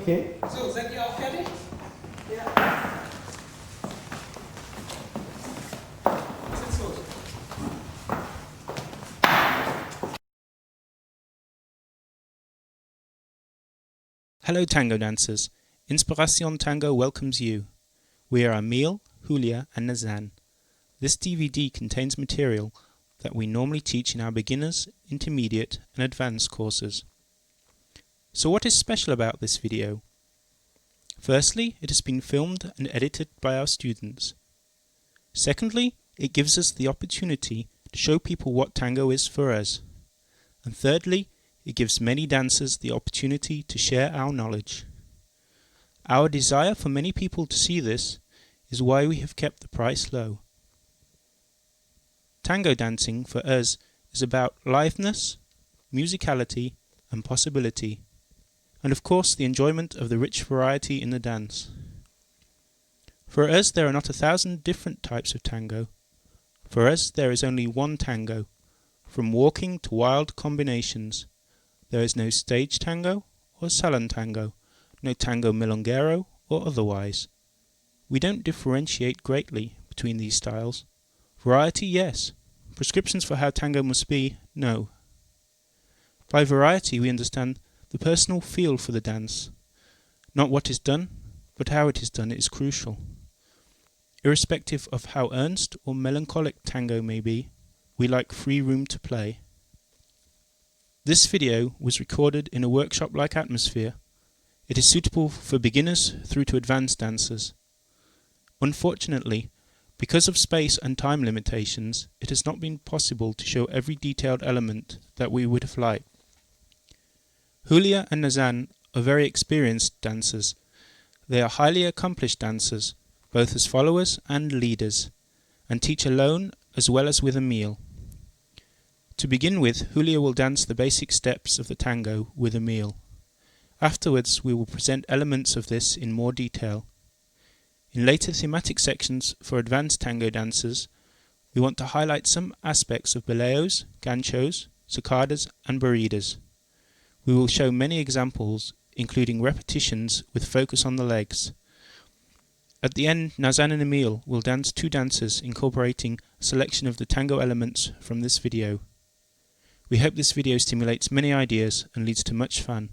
Okay. So, seid ihr auch fertig? Ja. Was ist los? Hello Tango dancers, Inspiración Tango welcomes you. We are Emile, Hülya and Nazan. This DVD contains material that we normally teach in our beginners, intermediate and advanced courses. So what is special about this video? Firstly, it has been filmed and edited by our students. Secondly, it gives us the opportunity to show people what tango is for us. And thirdly, it gives many dancers the opportunity to share our knowledge. Our desire for many people to see this is why we have kept the price low. Tango dancing for us is about liveness, musicality and possibility, and of course the enjoyment of the rich variety in the dance. For us there are not 1,000 different types of tango. For us there is only one tango, from walking to wild combinations. There is no stage tango or salon tango, no tango milonguero or otherwise. We don't differentiate greatly between these styles. Variety, yes. Prescriptions for how tango must be, no. By variety we understand the personal feel for the dance. Not what is done, but how it is done is crucial. Irrespective of how earnest or melancholic tango may be, we like free room to play. This video was recorded in a workshop-like atmosphere. It is suitable for beginners through to advanced dancers. Unfortunately, because of space and time limitations, it has not been possible to show every detailed element that we would have liked. Hülya and Nazan are very experienced dancers. They are highly accomplished dancers, both as followers and leaders, and teach alone as well as with Emile. To begin with, Hülya will dance the basic steps of the tango with Emile. Afterwards, we will present elements of this in more detail. In later thematic sections for advanced tango dancers, we want to highlight some aspects of boleos, ganchos, saccadas and barridas. We will show many examples, including repetitions with focus on the legs. At the end, Nazan and Emile will dance two dances incorporating a selection of the tango elements from this video. We hope this video stimulates many ideas and leads to much fun.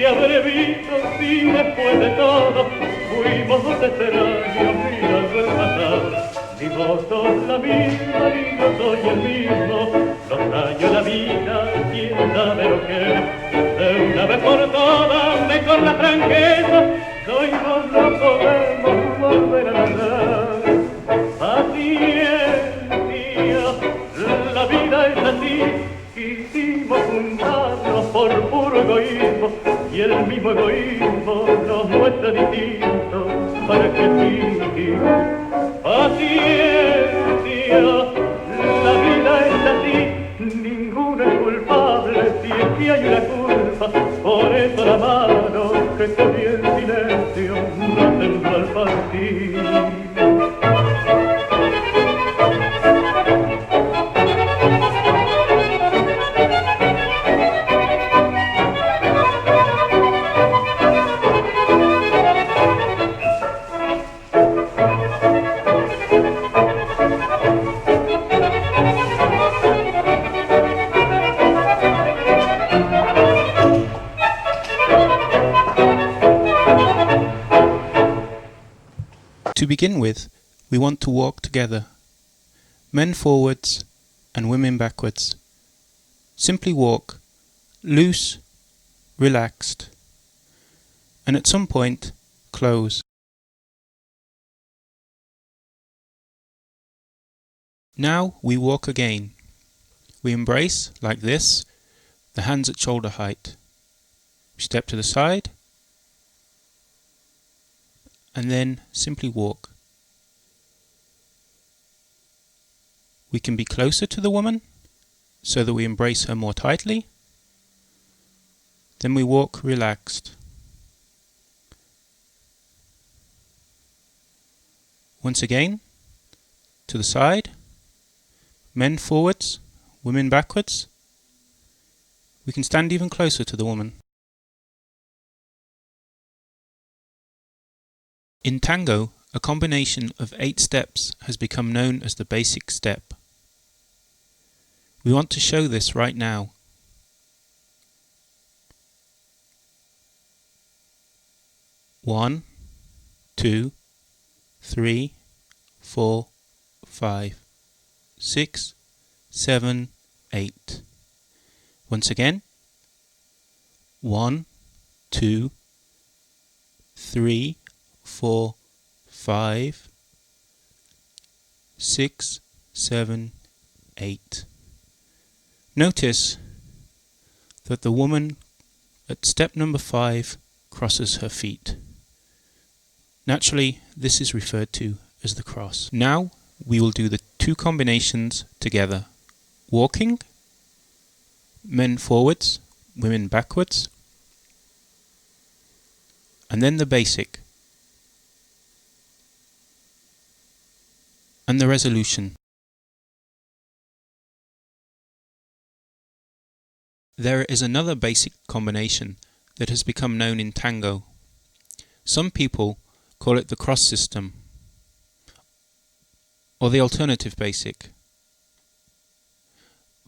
habré visto si después de todo fuimos dos extraños mirando el pasado? Ni vos sos la misma, ni yo soy el mismo. Los años, la vida, quién sabe lo que es. De una vez por todas, mejor la franqueza. Soy vos, no podemos volver a narrar. Paciencia, la vida es así. Quisimos juntarnos por puro egoísmo, y el mismo egoísmo nos muestra distintos. ¿Para qué fingir? Paciencia, la vida es así, ninguno es culpable si es que hay una culpa. Por eso la mano que cogí en silencio no tembló al partir. To begin with, we want to walk together, men forwards and women backwards. Simply walk, loose, relaxed, and at some point, close. Now we walk again. We embrace, like this, the hands at shoulder height. We step to the side, and then simply walk. We can be closer to the woman, so that we embrace her more tightly. Then we walk relaxed. Once again, to the side, men forwards, women backwards. We can stand even closer to the woman. In tango, a combination of 8 steps has become known as the basic step. We want to show this right now. One, 2, 3, 4, 5, 6, 7, 8. Once again. 1, 2, 3, 4, 5, 6, 7, 8. Notice that the woman at step number 5 crosses her feet. Naturally, this is referred to as the cross. Now we will do the 2 combinations together. Walking, men forwards, women backwards, and then the basic. And the resolution. There is another basic combination that has become known in tango. Some people call it the cross system, or the alternative basic.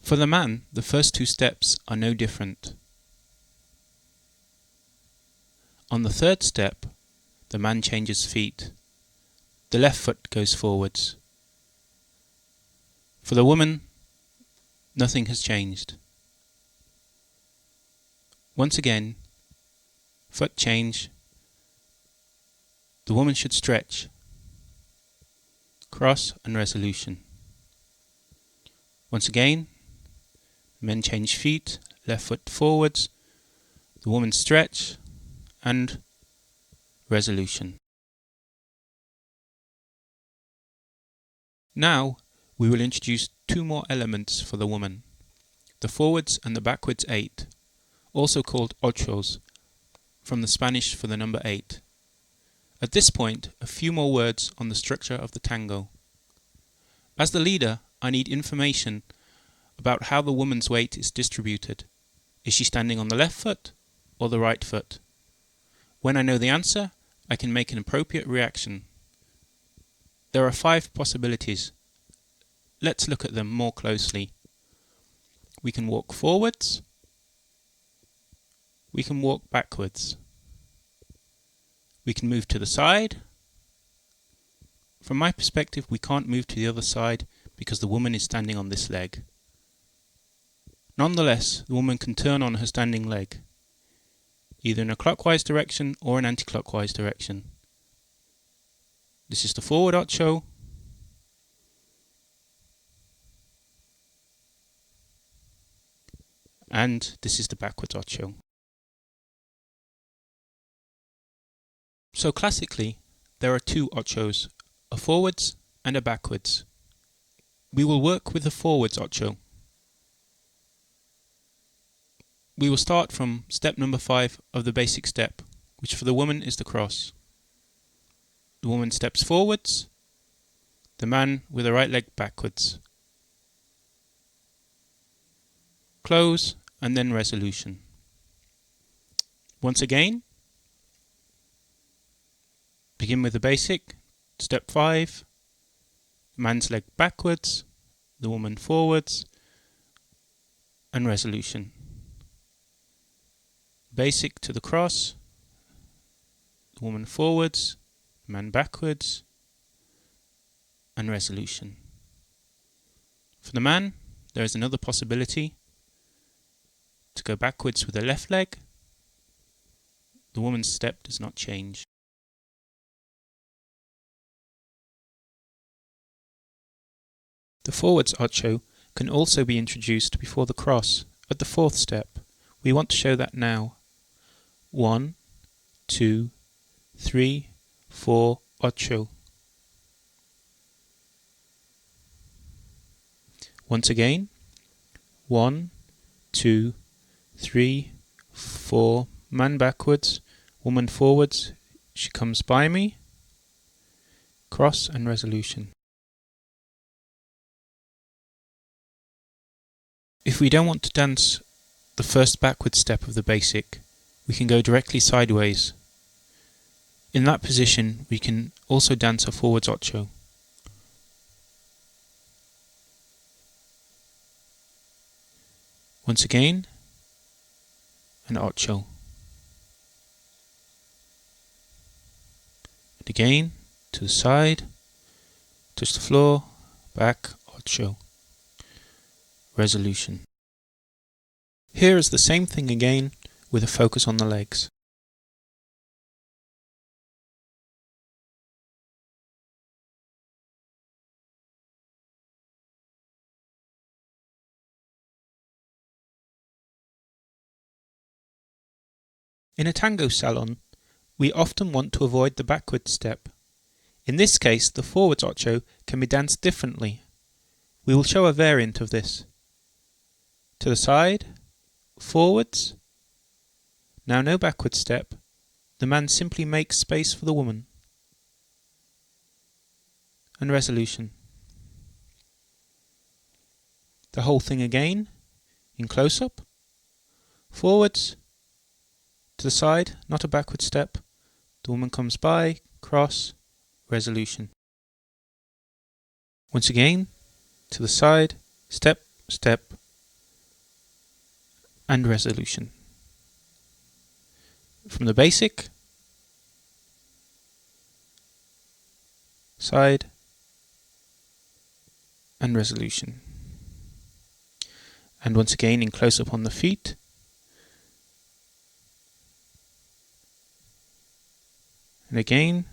For the man, the first 2 steps are no different. On the 3rd step, the man changes feet. The left foot goes forwards. For the woman, nothing has changed. Once again, foot change. The woman should stretch. Cross and resolution. Once again, men change feet, left foot forwards, the woman stretch, and resolution. Now we will introduce 2 more elements for the woman, the forwards and the backwards 8, also called ochos, from the Spanish for the number 8. At this point, a few more words on the structure of the tango. As the leader, I need information about how the woman's weight is distributed. Is she standing on the left foot or the right foot? When I know the answer, I can make an appropriate reaction. There are 5 possibilities. Let's look at them more closely. We can walk forwards, we can walk backwards. We can move to the side. From my perspective, we can't move to the other side because the woman is standing on this leg. Nonetheless, the woman can turn on her standing leg, either in a clockwise direction or an anti-clockwise direction. This is the forward ocho. And this is the backwards ocho. So classically, there are two ochos, a forwards and a backwards. We will work with the forwards ocho. We will start from step number 5 of the basic step, which for the woman is the cross. The woman steps forwards, the man with the right leg backwards. Close and then resolution. Once again, begin with the basic, step 5, the man's leg backwards, the woman forwards, and resolution. Basic to the cross, the woman forwards, the man backwards, and resolution. For the man, there is another possibility to go backwards with the left leg. The woman's step does not change. The forwards ocho can also be introduced before the cross at the 4th step. We want to show that now. 1, 2, 3, 4, ocho. Once again, 1, 2, 3, 4, man backwards, woman forwards, she comes by me, cross and resolution. If we don't want to dance the first backward step of the basic, we can go directly sideways. In that position, we can also dance a forwards ocho. Once again, an ocho. And again, to the side, touch the floor, back, ocho. Resolution. Here is the same thing again with a focus on the legs. In a tango salon, we often want to avoid the backward step. In this case, the forwards ocho can be danced differently. We will show a variant of this. To the side, forwards, now no backward step, the man simply makes space for the woman. And resolution. The whole thing again, in close-up, forwards, to the side, not a backward step, the woman comes by, cross, resolution. Once again, to the side, step, step, and resolution. From the basic, side, and resolution. And once again in close-up on the feet, and again,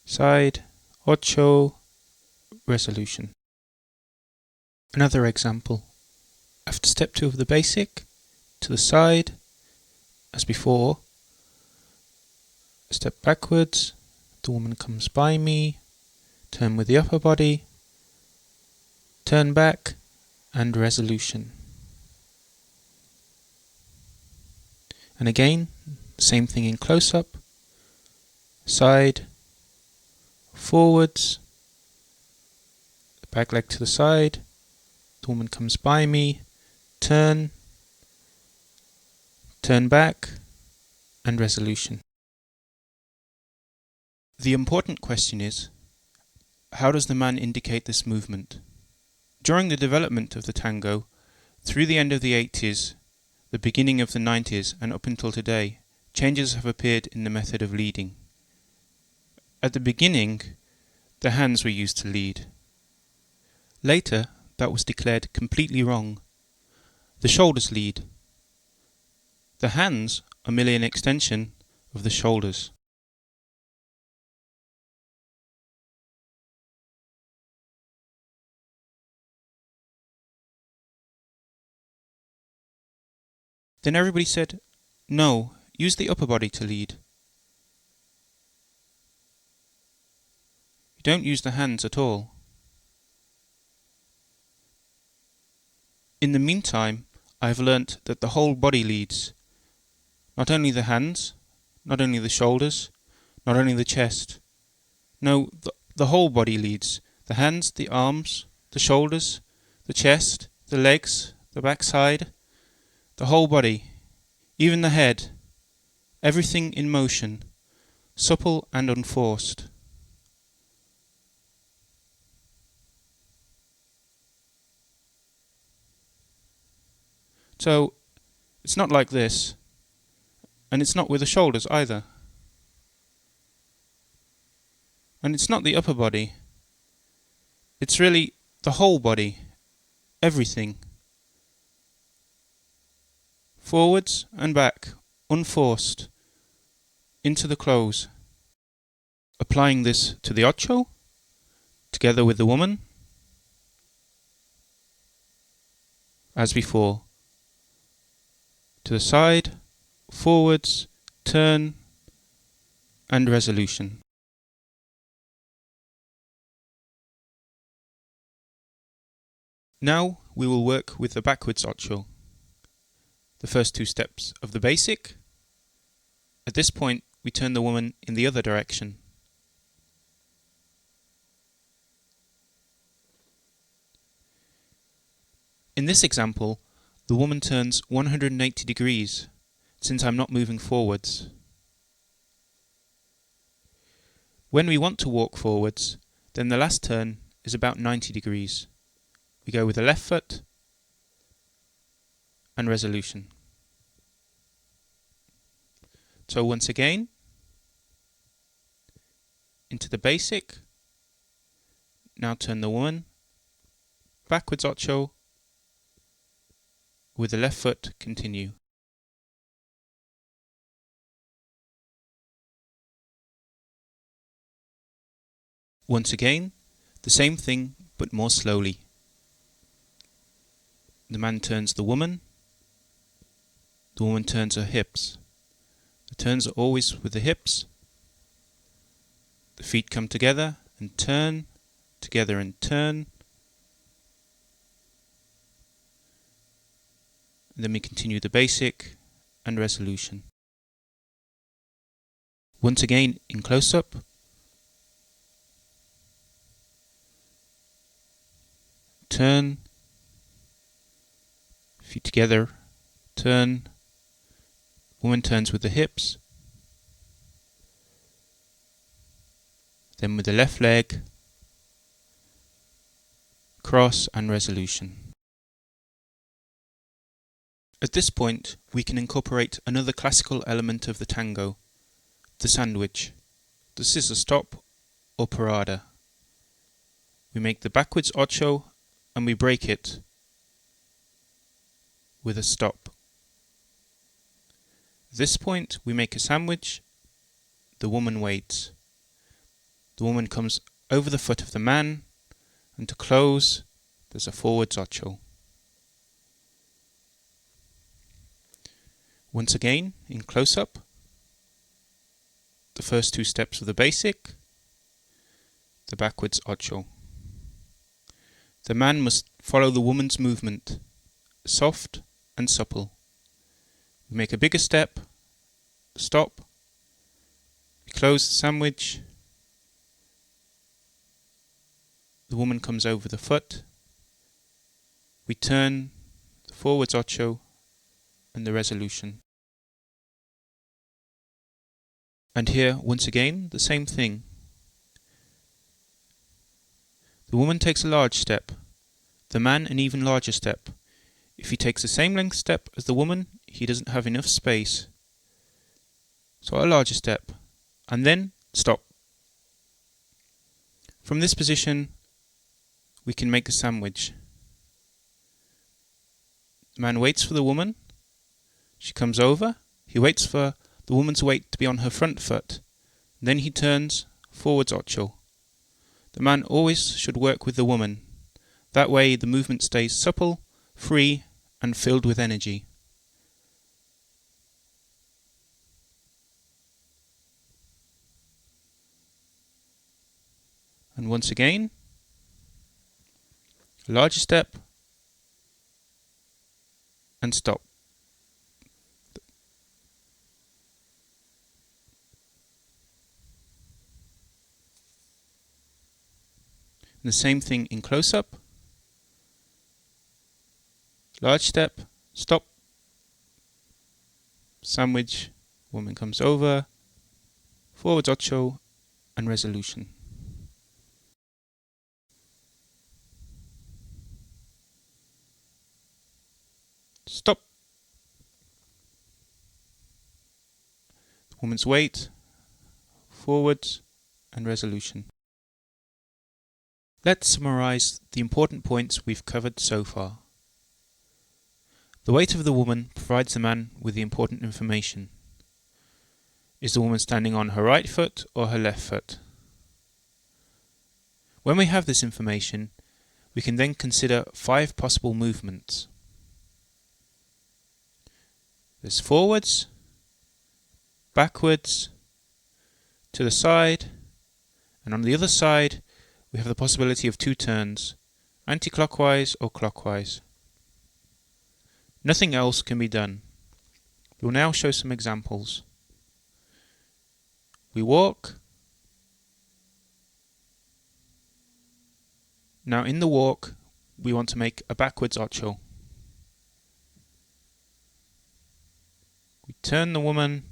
side, ocho, resolution. Another example. After step 2 of the basic, to the side, as before, step backwards, the woman comes by me, turn with the upper body, turn back, and resolution. And again, same thing in close-up, side, forwards, back leg to the side, the woman comes by me, turn back, and resolution. The important question is, how does the man indicate this movement? During the development of the tango, Through the end of the 80s, the beginning of the 90s, and up until today, changes have appeared in the method of leading. At the beginning, the hands were used to lead. Later, that was declared completely wrong. The shoulders lead. The hands are merely an extension of the shoulders. Then everybody said, no, use the upper body to lead. You don't use the hands at all. In the meantime, I have learnt that the whole body leads. Not only the hands, not only the shoulders, not only the chest. No, the whole body leads. The hands, the arms, the shoulders, the chest, the legs, the backside, the whole body, even the head, everything in motion, supple and unforced. So, it's not like this, and it's not with the shoulders either. And it's not the upper body. It's really the whole body, everything. Forwards and back, unforced, into the clothes. Applying this to the ocho, together with the woman, as before. To the side, forwards, turn, and resolution. Now we will work with the backwards ocho. The first two steps of the basic. At this point, we turn the woman in the other direction. In this example, the woman turns 180 degrees, since I'm not moving forwards. When we want to walk forwards, then the last turn is about 90 degrees. We go with the left foot and resolution. So once again, into the basic. Now turn the woman, backwards ocho, with the left foot continue. Once again, the same thing but more slowly. The man turns the woman turns her hips. The turns are always with the hips. The feet come together and turn, together and turn. And then we continue the basic and resolution. Once again in close-up. Turn, feet together, turn, woman turns with the hips, then with the left leg, cross and resolution. At this point, we can incorporate another classical element of the tango, the sandwich, the scissor stop or parada. We make the backwards ocho and we break it with a stop. At this point, we make a sandwich. The woman waits. The woman comes over the foot of the man, and to close, there's a forwards ocho. Once again, in close-up, the first two steps of the basic, the backwards ocho. The man must follow the woman's movement, soft and supple. We make a bigger step, stop, we close the sandwich, the woman comes over the foot, we turn the forwards ocho and the resolution. And here, once again, the same thing. The woman takes a large step, the man an even larger step. If he takes the same length step as the woman, he doesn't have enough space. So a larger step, and then stop. From this position, we can make a sandwich. The man waits for the woman. She comes over. He waits for the woman's weight to be on her front foot. Then he turns forwards ocho. The man always should work with the woman. That way the movement stays supple, free, and filled with energy. And once again, a larger step, and stop. And the same thing in close-up. Large step, stop, sandwich, woman comes over, forwards ocho, and resolution. Stop. The woman's weight, forwards, and resolution. Let's summarize the important points we've covered so far. The weight of the woman provides the man with the important information. Is the woman standing on her right foot or her left foot? When we have this information, we can then consider 5 possible movements. There's forwards, backwards, to the side, and on the other side we have the possibility of 2 turns, anti-clockwise or clockwise. Nothing else can be done. We'll now show some examples. We walk. Now in the walk, we want to make a backwards ocho. We turn the woman.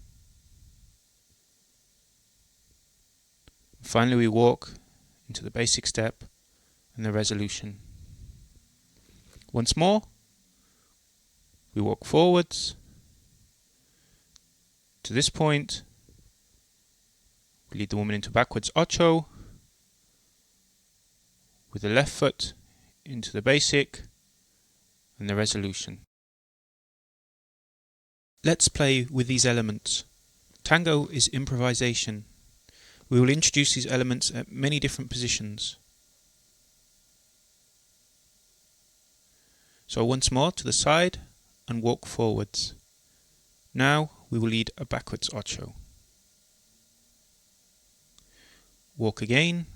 Finally we walk into the basic step and the resolution. Once more, we walk forwards to this point. We lead the woman into backwards ocho with the left foot into the basic and the resolution. Let's play with these elements. Tango is improvisation. We will introduce these elements at many different positions. So once more to the side and walk forwards. Now we will lead a backwards ocho. Walk again.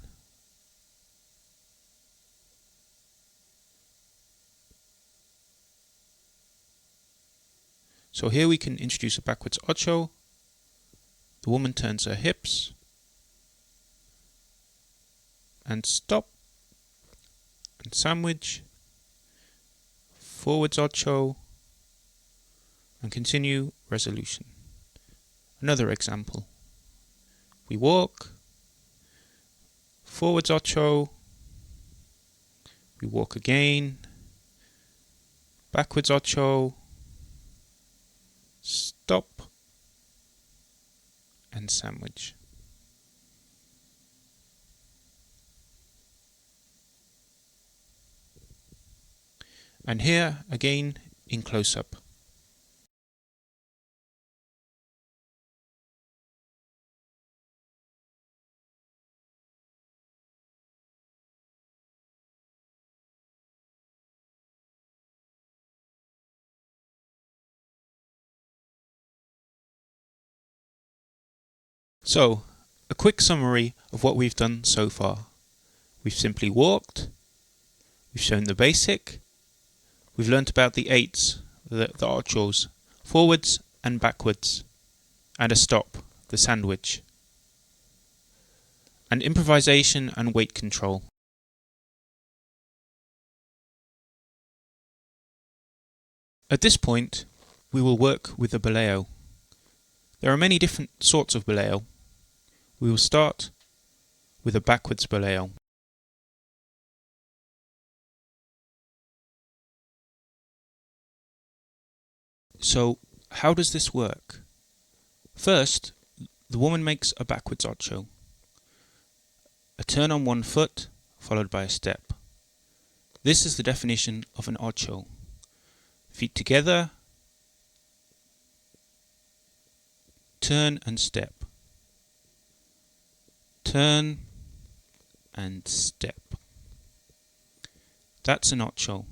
So here we can introduce a backwards ocho. The woman turns her hips and stop and sandwich, forwards ocho, and continue resolution. Another example. We walk, forwards ocho, we walk again, backwards ocho, stop, and sandwich. And here again in close-up. So, a quick summary of what we've done so far. We've simply walked, we've shown the basic, we've learnt about the 8s, the ochos, forwards and backwards, and a stop, the sandwich, and improvisation and weight control. At this point, we will work with the boleo. There are many different sorts of boleo. We will start with a backwards boleo. So, how does this work? First, the woman makes a backwards ocho. A turn on one foot, followed by a step. This is the definition of an ocho. Feet together, turn and step. Turn and step. That's an ocho.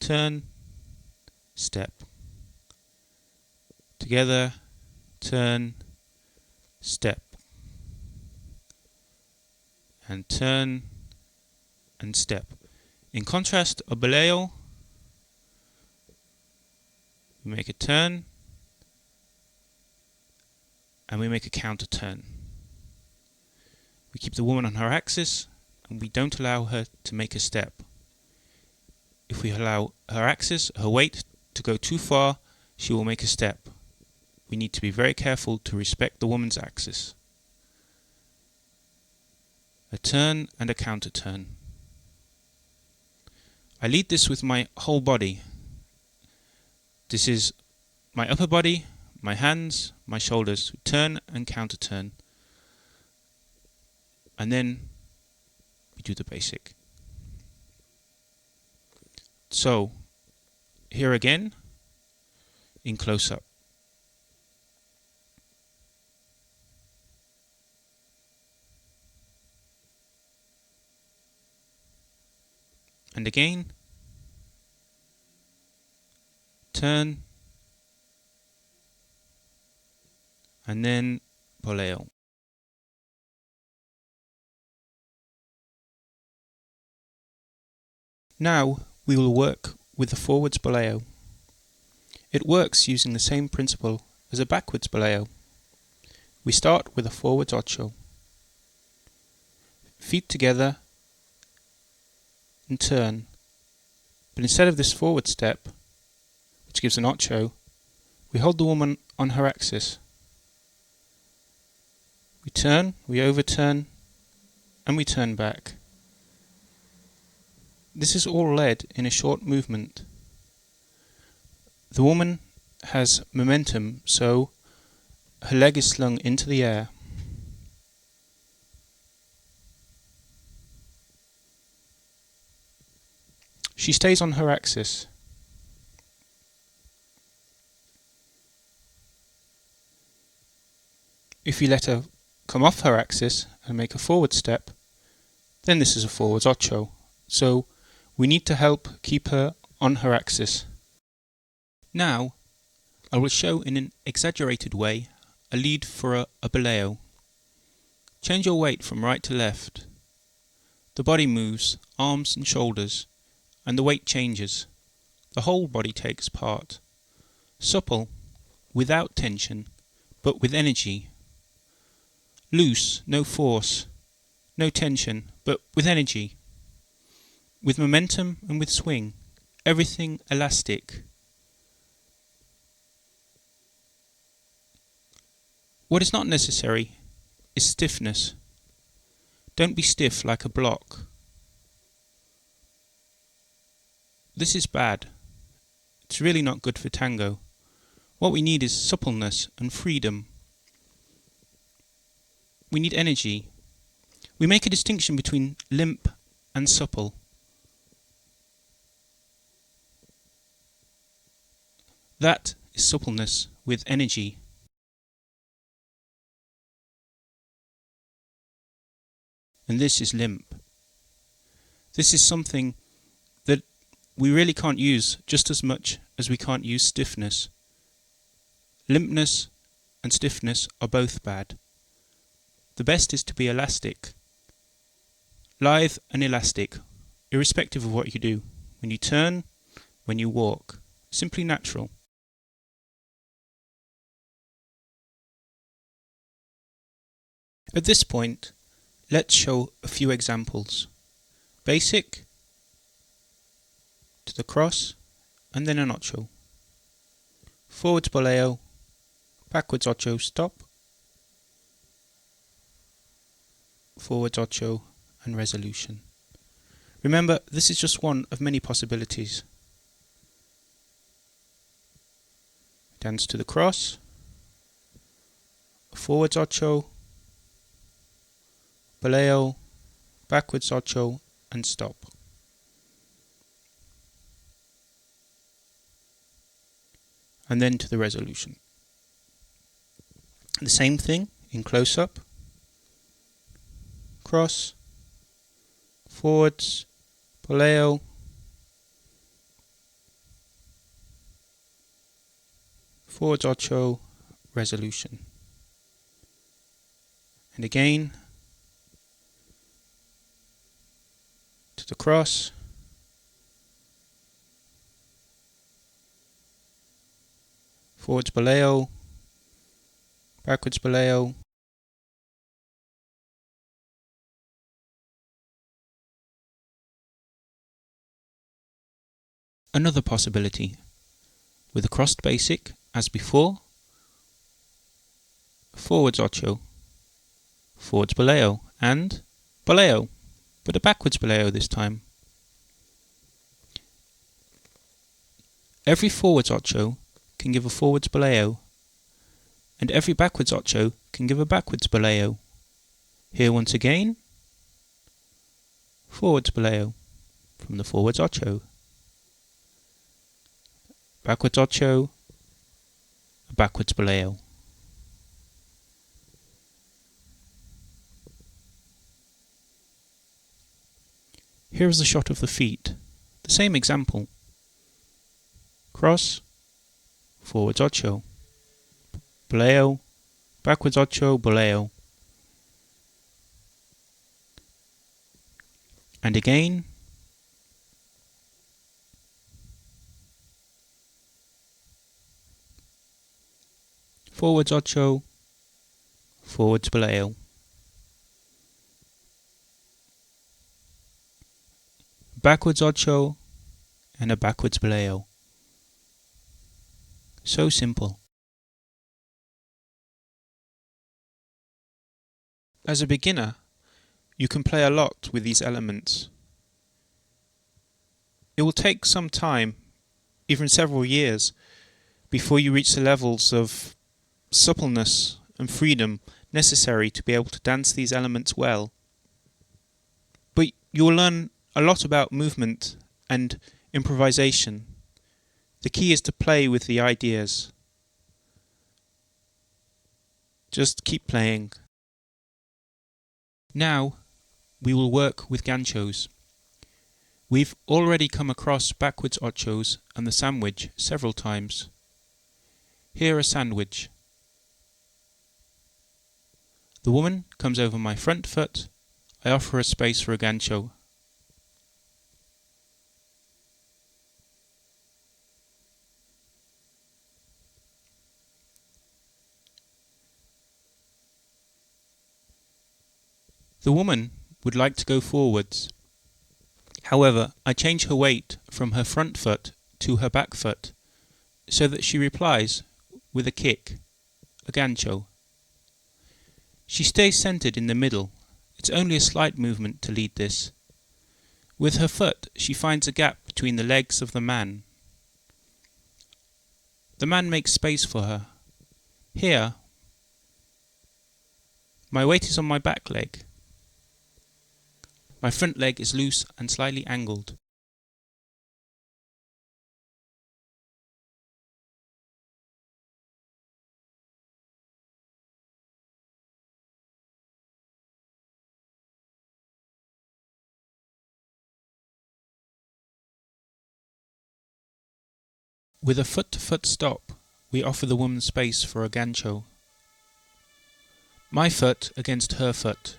Turn, step. Together, turn, step. And turn and step. In contrast, a boleo, we make a turn and we make a counter turn. We keep the woman on her axis and we don't allow her to make a step. If we allow her axis, her weight, to go too far, she will make a step. We need to be very careful to respect the woman's axis. A turn and a counter turn. I lead this with my whole body. This is my upper body, my hands, my shoulders. Turn and counter turn. And then we do the basic. So, here again, in close-up. And again, turn, and then boleo. Now we will work with the forwards boleo. It works using the same principle as a backwards boleo. We start with a forwards ocho. Feet together and turn. But instead of this forward step, which gives an ocho, we hold the woman on her axis. We turn, we overturn, and we turn back. This is all led in a short movement. The woman has momentum, so her leg is slung into the air. She stays on her axis. If you let her come off her axis and make a forward step, then this is a forwards ocho. So we need to help keep her on her axis. Now, I will show in an exaggerated way a lead for a boleo. Change your weight from right to left. The body moves, arms and shoulders, and the weight changes. The whole body takes part. Supple, without tension, but with energy. Loose, no force, no tension, but with energy. With momentum and with swing, everything elastic. What is not necessary is stiffness. Don't be stiff like a block. This is bad. It's really not good for tango. What we need is suppleness and freedom. We need energy. We make a distinction between limp and supple. That is suppleness with energy. And this is limp. This is something that we really can't use just as much as we can't use stiffness. Limpness and stiffness are both bad. The best is to be elastic. Lithe and elastic, irrespective of what you do. When you turn, when you walk. Simply natural. At this point, let's show a few examples. Basic, to the cross, and then an ocho. Forwards boleo, backwards ocho, stop. Forwards ocho, and resolution. Remember, this is just one of many possibilities. dance to the cross, forwards ocho, boleo, backwards ocho, and stop. And then to the resolution. The same thing in close-up, cross, forwards, boleo, forwards ocho, resolution. And again to the cross, forwards boleo, backwards boleo, another possibility with a crossed basic as before, forwards ocho, forwards boleo, and boleo, but a backwards boleo this time. Every forwards ocho can give a forwards boleo, and every backwards ocho can give a backwards boleo. Here once again, forwards boleo from the forwards ocho, backwards ocho, a backwards boleo. Here is a shot of the feet, the same example. Cross, forwards ocho, boleo, backwards ocho, boleo. And again, forwards ocho, forwards boleo. Backwards ocho, and a backwards boleo. So simple. As a beginner, you can play a lot with these elements. It will take some time, even several years, before you reach the levels of suppleness and freedom necessary to be able to dance these elements well. But you will learn a lot about movement and improvisation. The key is to play with the ideas. Just keep playing. Now we will work with ganchos. We've already come across backwards ochos and the sandwich several times. Here a sandwich. The woman comes over my front foot. I offer her space for a gancho. The woman would like to go forwards. However, I change her weight from her front foot to her back foot, so that she replies with a kick, a gancho. She stays centered in the middle. It's only a slight movement to lead this. With her foot, she finds a gap between the legs of the man. The man makes space for her. Here, my weight is on my back leg. My front leg is loose and slightly angled. With a foot-to-foot stop, we offer the woman space for a gancho. My foot against her foot.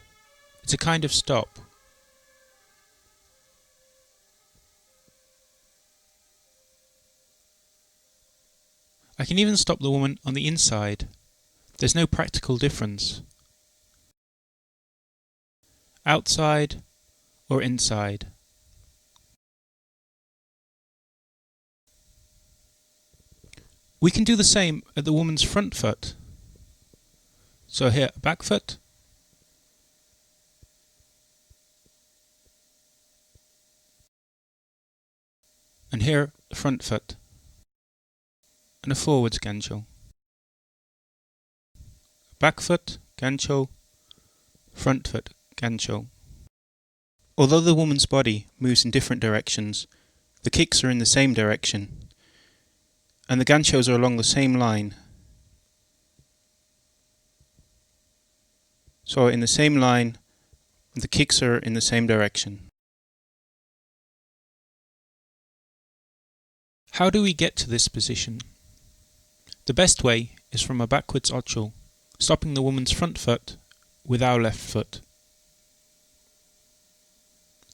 It's a kind of stop. I can even stop the woman on the inside. There's no practical difference. Outside or inside. We can do the same at the woman's front foot. So here, a back foot. And here, a front foot. and a forwards gancho. Back foot, gancho, front foot, gancho. Although the woman's body moves in different directions, the kicks are in the same direction, and the ganchos are along the same line. So in the same line, the kicks are in the same direction. How do we get to this position? The best way is from a backwards ocho, stopping the woman's front foot with our left foot.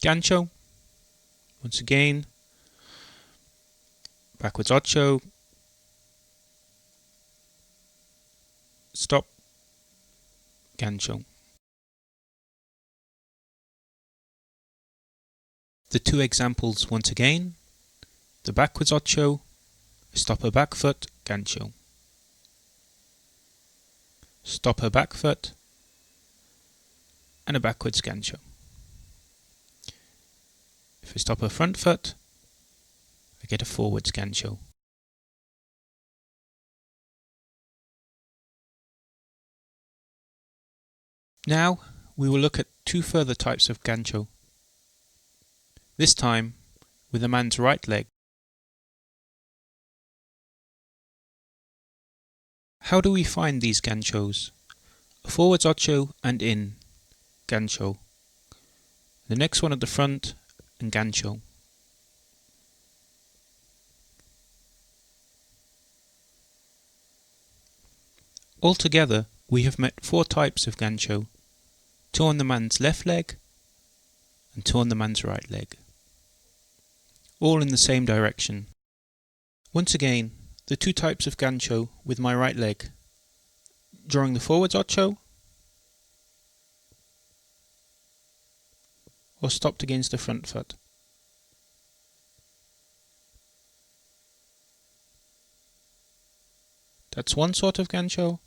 Gancho, once again, backwards ocho, stop, gancho. The two examples once again, the backwards ocho, stop her back foot, gancho. Stop her back foot, and a backwards gancho. If I stop her front foot, I get a forwards gancho. Now we will look at two further types of gancho. This time with a man's right leg. How do we find these ganchos? A forwards ocho and in, gancho. The next one at the front and gancho. Altogether, we have met 4 types of gancho, 2 on the man's left leg and 2 on the man's right leg, all in the same direction. Once again, the 2 types of gancho with my right leg. Drawing the forwards ocho, or stopped against the front foot. That's one sort of gancho.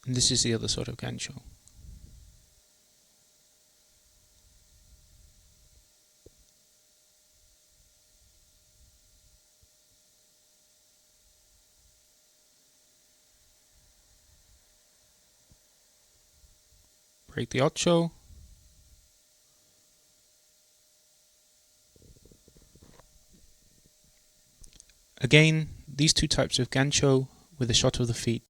And this is the other sort of gancho. Break the ocho. Again, these 2 types of gancho with a shot of the feet.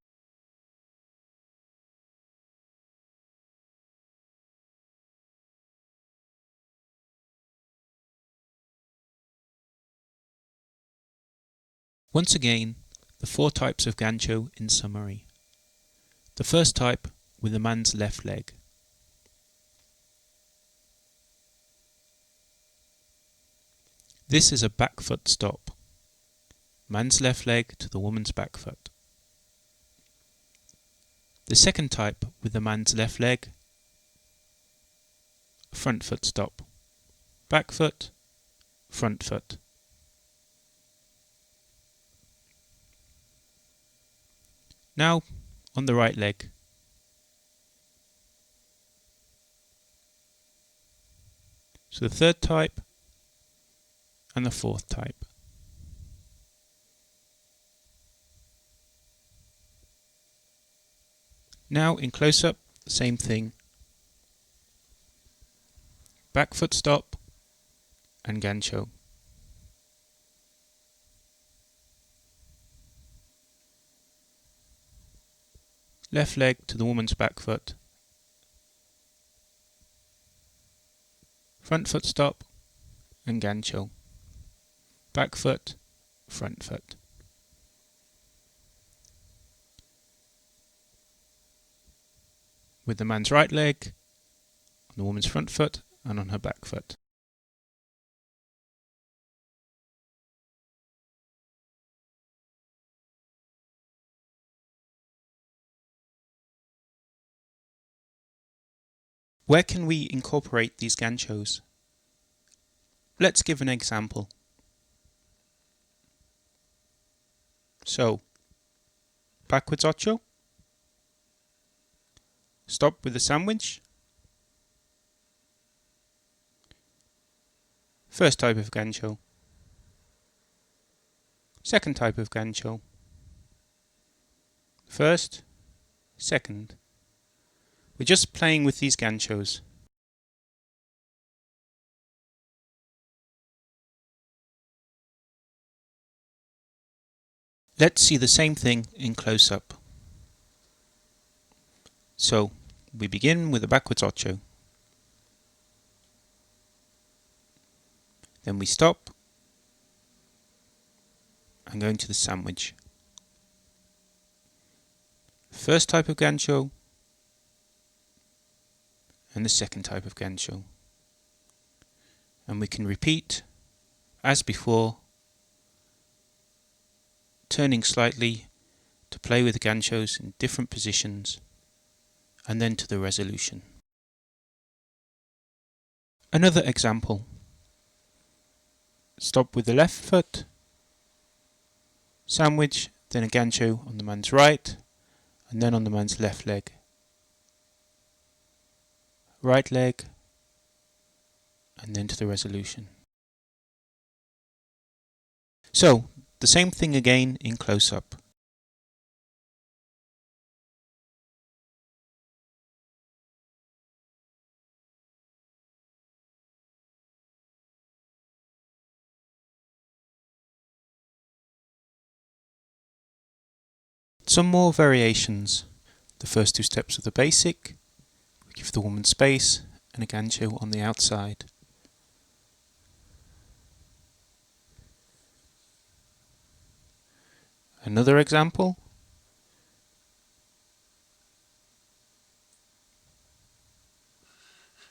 Once again, the 4 types of gancho in summary. The first type with the man's left leg. This is a back foot stop. Man's left leg to the woman's back foot. The second type with the man's left leg. Front foot stop. Back foot, front foot. Now on the right leg. So the third type and the fourth type. Now in close-up, same thing. Back foot stop and gancho. Left leg to the woman's back foot. Front foot stop and gancho. Back foot, front foot. With the man's right leg, on the woman's front foot and on her back foot. Where can we incorporate these ganchos? Let's give an example. So, backwards ocho. Stop with the sandwich. First type of gancho. Second type of gancho. First, second. We're just playing with these ganchos. Let's see the same thing in close-up. So, we begin with a backwards ocho. Then we stop and go into the sandwich. First type of gancho and the second type of gancho. And we can repeat as before, turning slightly to play with the ganchos in different positions, and then to the resolution. Another example. Stop with the left foot, sandwich, then a gancho on the man's right, and then on the man's left leg. Right leg, and then to the resolution. So, the same thing again in close-up. Some more variations. The first two steps of the basic. We give the woman space and a gancho on the outside. Another example.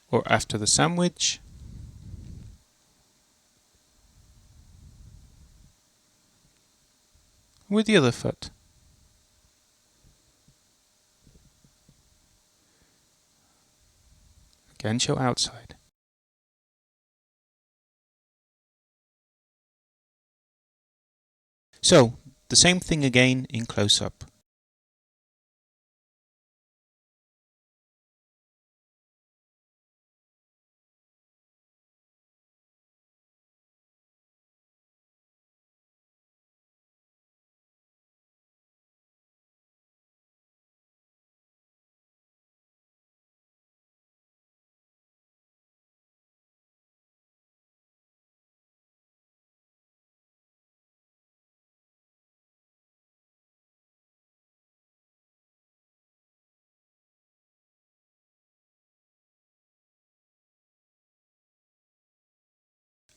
Or after the sandwich. With the other foot. Gancho outside. So, the same thing again in close-up.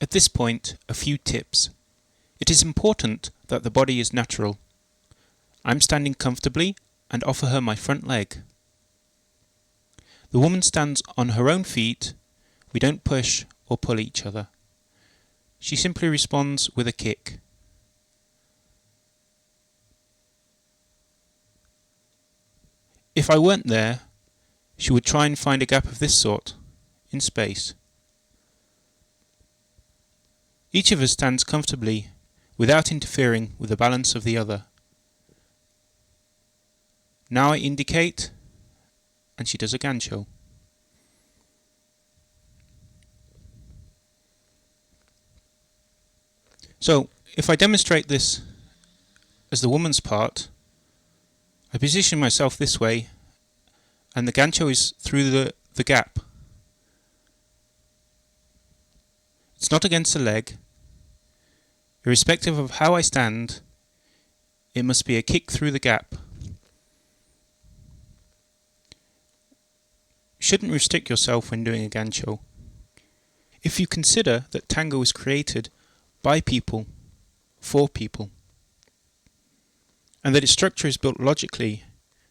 At this point, a few tips. It is important that the body is natural. I'm standing comfortably and offer her my front leg. The woman stands on her own feet. We don't push or pull each other. She simply responds with a kick. If I weren't there, she would try and find a gap of this sort, in space. Each of us stands comfortably, without interfering with the balance of the other. Now I indicate, and she does a gancho. So, if I demonstrate this as the woman's part, I position myself this way, and the gancho is through the gap. It's not against the leg. Irrespective of how I stand, it must be a kick through the gap. You shouldn't restrict yourself when doing a gancho. If you consider that tango was created by people, for people, and that its structure is built logically,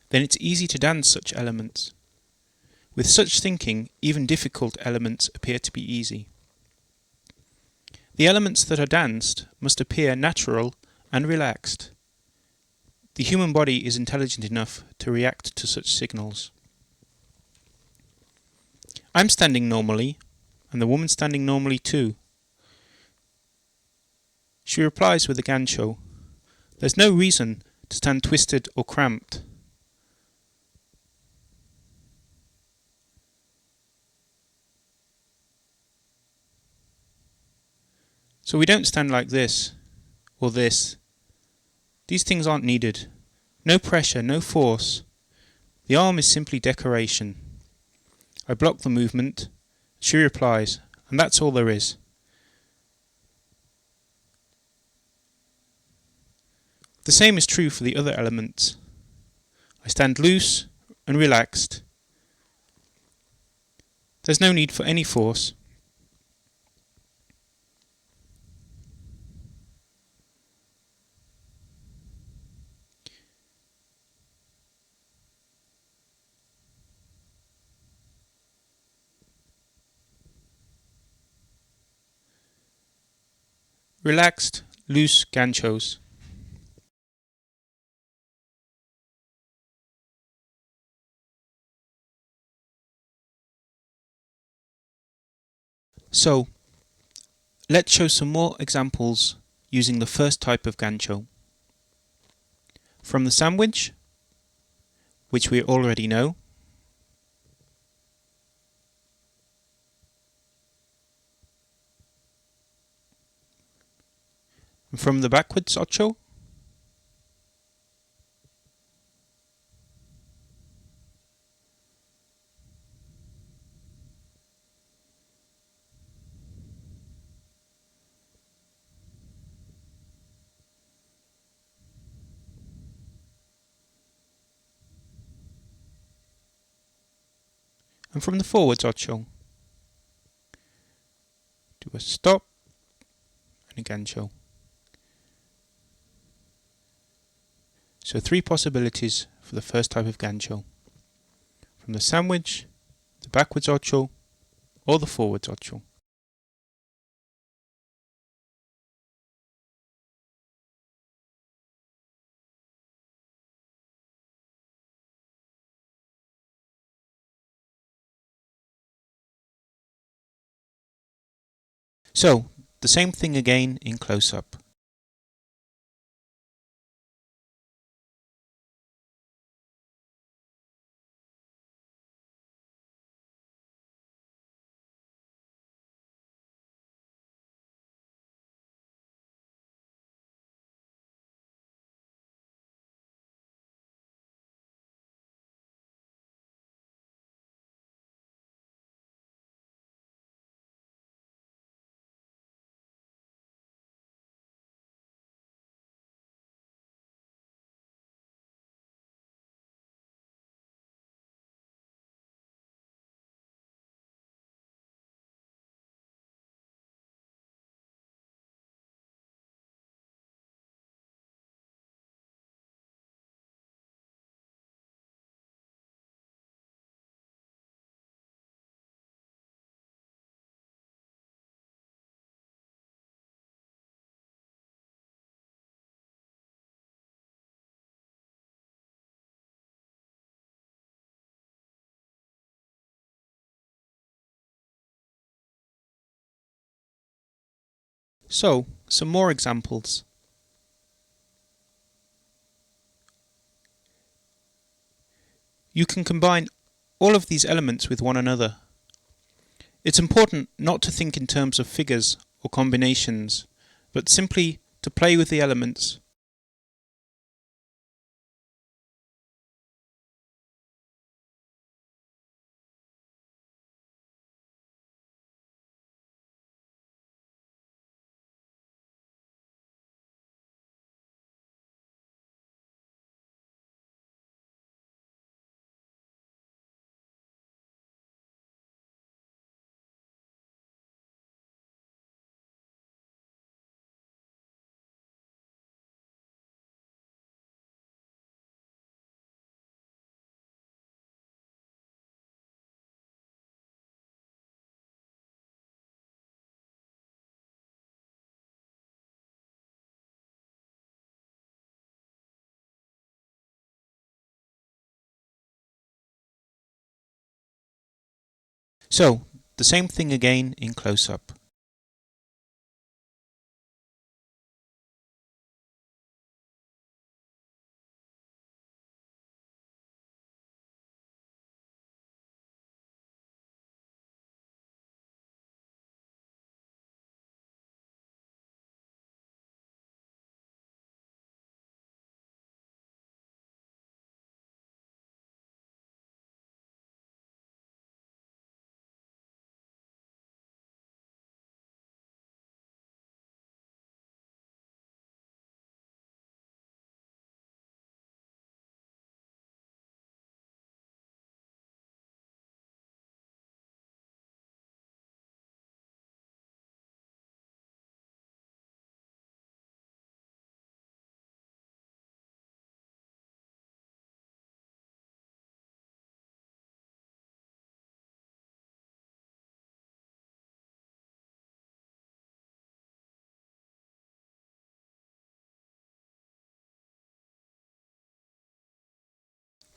then it's easy to dance such elements. With such thinking, even difficult elements appear to be easy. The elements that are danced must appear natural and relaxed. The human body is intelligent enough to react to such signals. I'm standing normally, and the woman standing normally too. She replies with a gancho. There's no reason to stand twisted or cramped. So we don't stand like this, or this. These things aren't needed. No pressure, no force. The arm is simply decoration. I block the movement, she replies, and that's all there is. The same is true for the other elements. I stand loose and relaxed. There's no need for any force. Relaxed, loose ganchos. So, let's show some more examples using the first type of gancho. From the sandwich, which we already know, and from the backwards ocho, and from the forwards ocho. Do a stop and a gancho. So 3 possibilities for the first type of gancho. From the sandwich, the backwards ocho, or the forwards ocho. So, the same thing again in close-up. So, some more examples. You can combine all of these elements with one another. It's important not to think in terms of figures or combinations, but simply to play with the elements. So, the same thing again in close-up.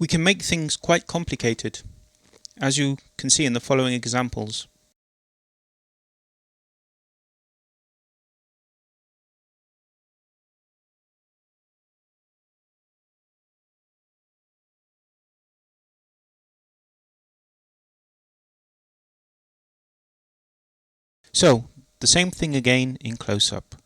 We can make things quite complicated, as you can see in the following examples. So, the same thing again in close-up.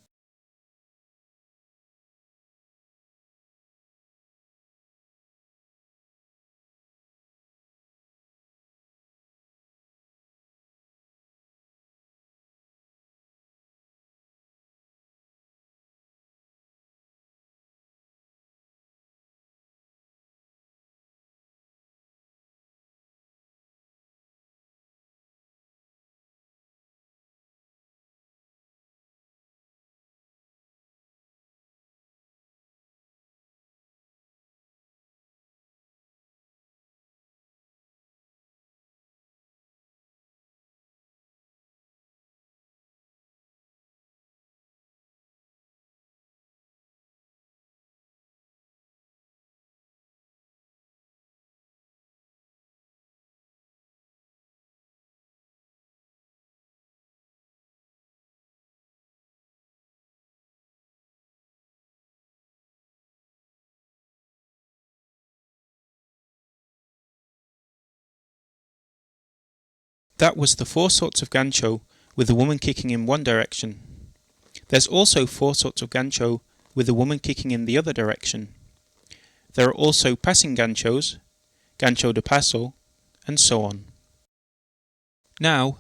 That was the 4 sorts of gancho with the woman kicking in one direction. There's also 4 sorts of gancho with the woman kicking in the other direction. There are also passing ganchos, gancho de paso, and so on. Now,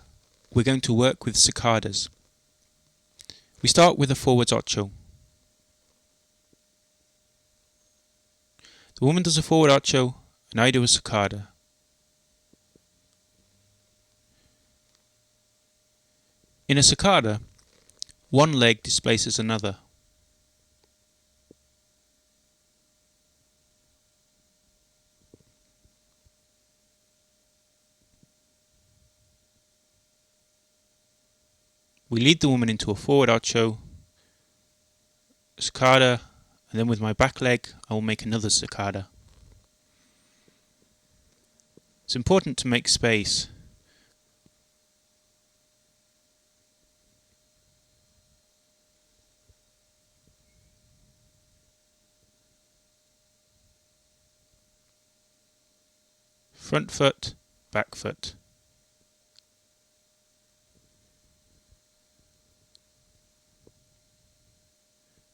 we're going to work with cicadas. We start with a forwards ocho. The woman does a forward ocho, and I do a cicada. In a cicada, one leg displaces another. We lead the woman into a forward ocho, cicada, and then with my back leg I will make another cicada. It's important to make space. Front foot, back foot.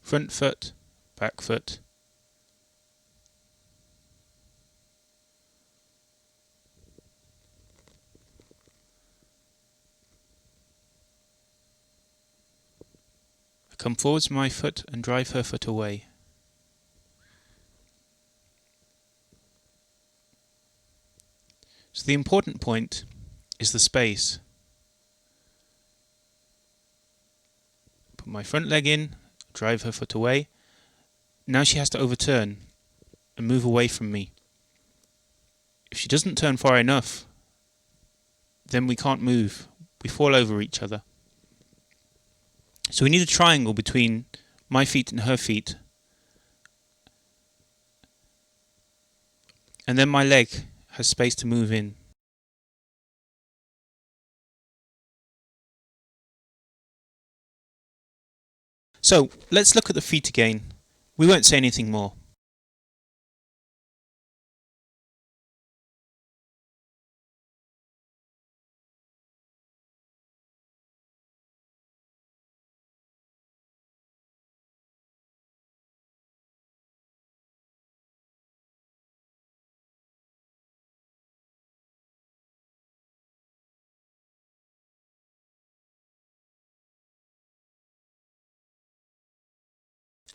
Front foot, back foot. I come forwards with my foot and drive her foot away. So the important point is the space. Put my front leg in, drive her foot away. Now she has to overturn and move away from me. If she doesn't turn far enough, then we can't move. We fall over each other. So we need a triangle between my feet and her feet. And then my leg has space to move in. So, let's look at the feet again. We won't say anything more.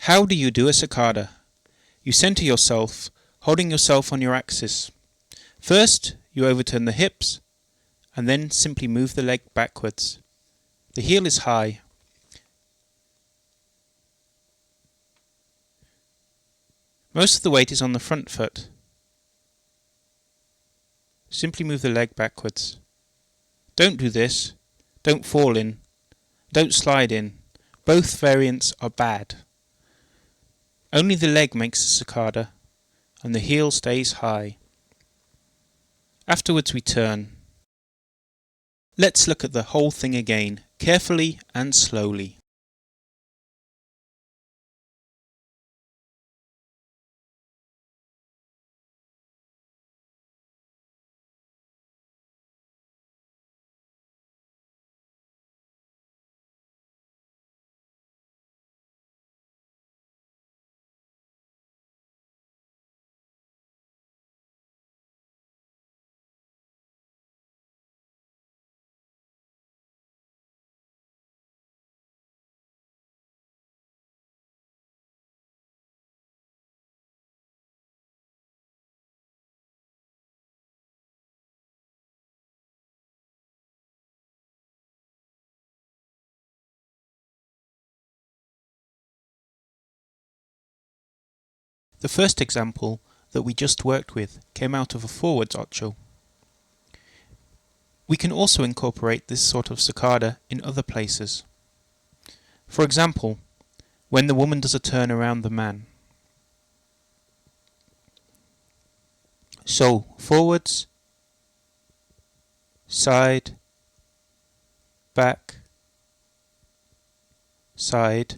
How do you do a cicada? You center yourself, holding yourself on your axis. First, you overturn the hips, and then simply move the leg backwards. The heel is high. Most of the weight is on the front foot. Simply move the leg backwards. Don't do this. Don't fall in. Don't slide in. Both variants are bad. Only the leg makes a cicada, and the heel stays high. Afterwards we turn. Let's look at the whole thing again, carefully and slowly. The first example that we just worked with came out of a forwards ocho. We can also incorporate this sort of cicada in other places. For example, when the woman does a turn around the man. So, forwards, side, back, side,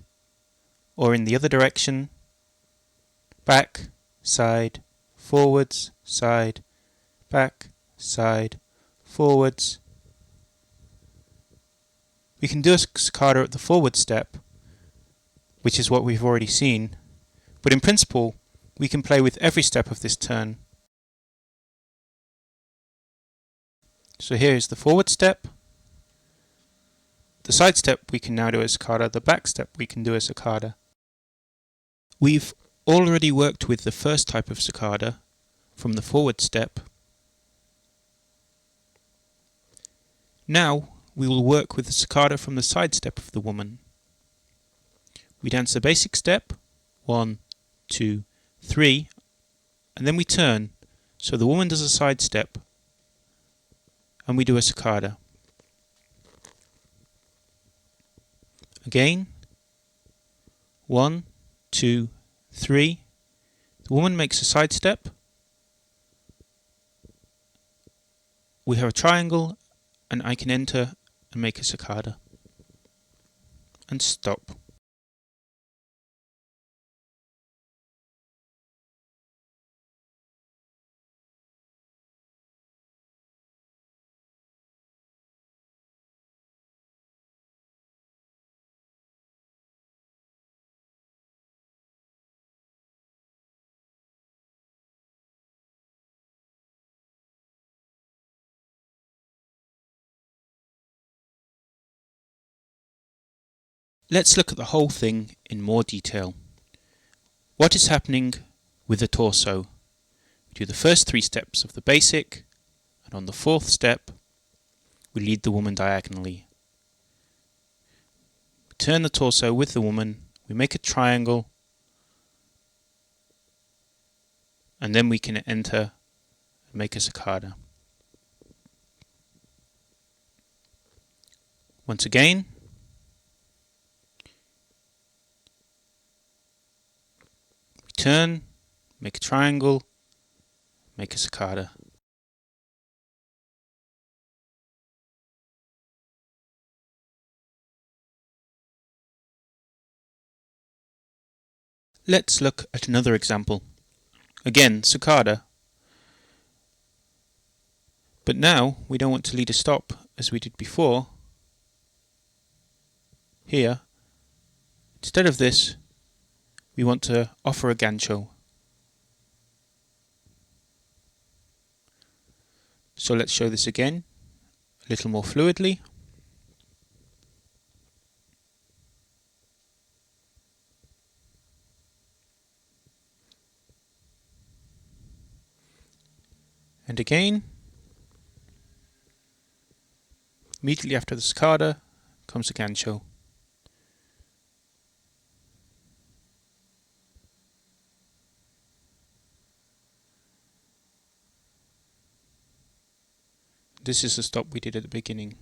or in the other direction, back, side, forwards, side, back, side, forwards. We can do a cicada at the forward step, which is what we've already seen, but in principle we can play with every step of this turn. So here is the forward step, the side step we can now do a cicada, the back step we can do a cicada. We've already worked with the first type of cicada from the forward step. Now we will work with the cicada from the side step of the woman. We dance the basic step, 1, 2, 3, and then we turn, so the woman does a side step, and we do a cicada. Again, 1, 2, 3, the woman makes a side step, we have a triangle, and I can enter and make a cicada. And stop. Let's look at the whole thing in more detail. What is happening with the torso? We do the first 3 steps of the basic, and on the 4th step, we lead the woman diagonally. We turn the torso with the woman, we make a triangle, and then we can enter and make a cicada. Once again, turn, make a triangle, make a cicada. Let's look at another example. Again, cicada. But now we don't want to lead a stop as we did before. Here, instead of this, we want to offer a gancho. So let's show this again, a little more fluidly. And again, immediately after the cicada comes a gancho. This is the stop we did at the beginning.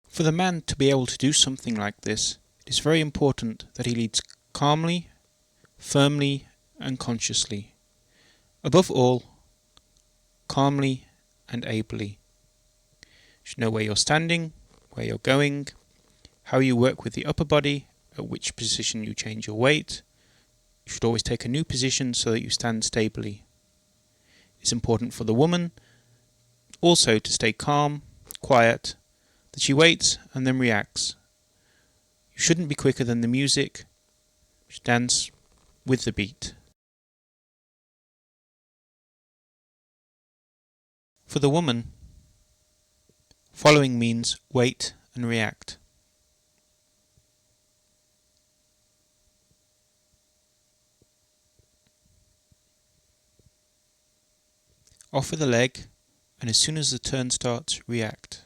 For the man to be able to do something like this, It is very important that he leads calmly, firmly, and consciously. Above all, calmly and ably. You should know where you're standing, where you're going, how you work with the upper body, at which position you change your weight. You should always take a new position so that you stand stably. It's important for the woman also to stay calm, quiet, that she waits and then reacts. You shouldn't be quicker than the music. You should dance with the beat. For the woman, following means wait and react. Offer the leg, and as soon as the turn starts, react.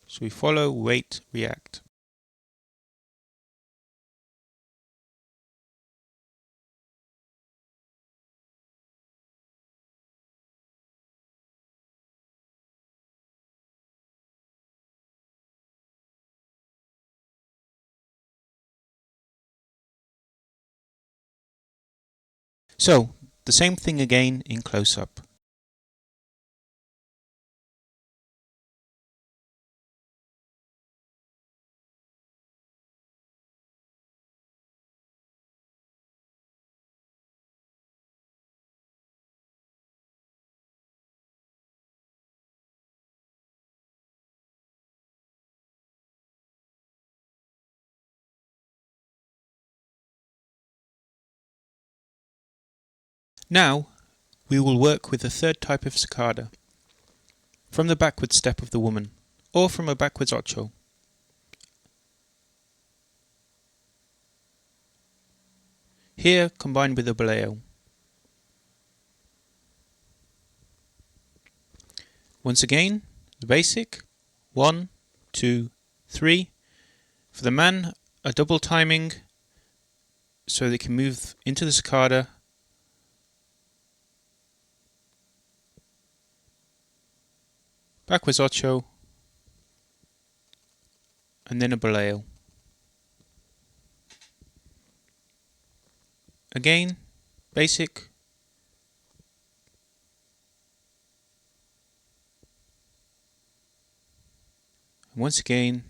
So we follow, wait, react. So, the same thing again in close-up. Now, we will work with the third type of cicada, from the backward step of the woman, or from a backwards ocho. Here combined with a boleo. Once again, the basic, 1, 2, 3. For the man, a double timing so they can move into the cicada. Backwards ocho, and then a boleo. Again, basic. And once again,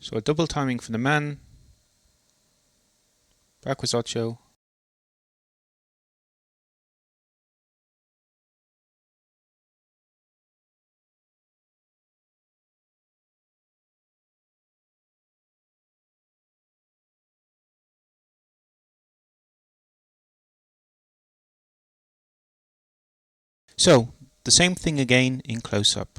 so a double timing for the man, backwards ocho, so the same thing again in close-up.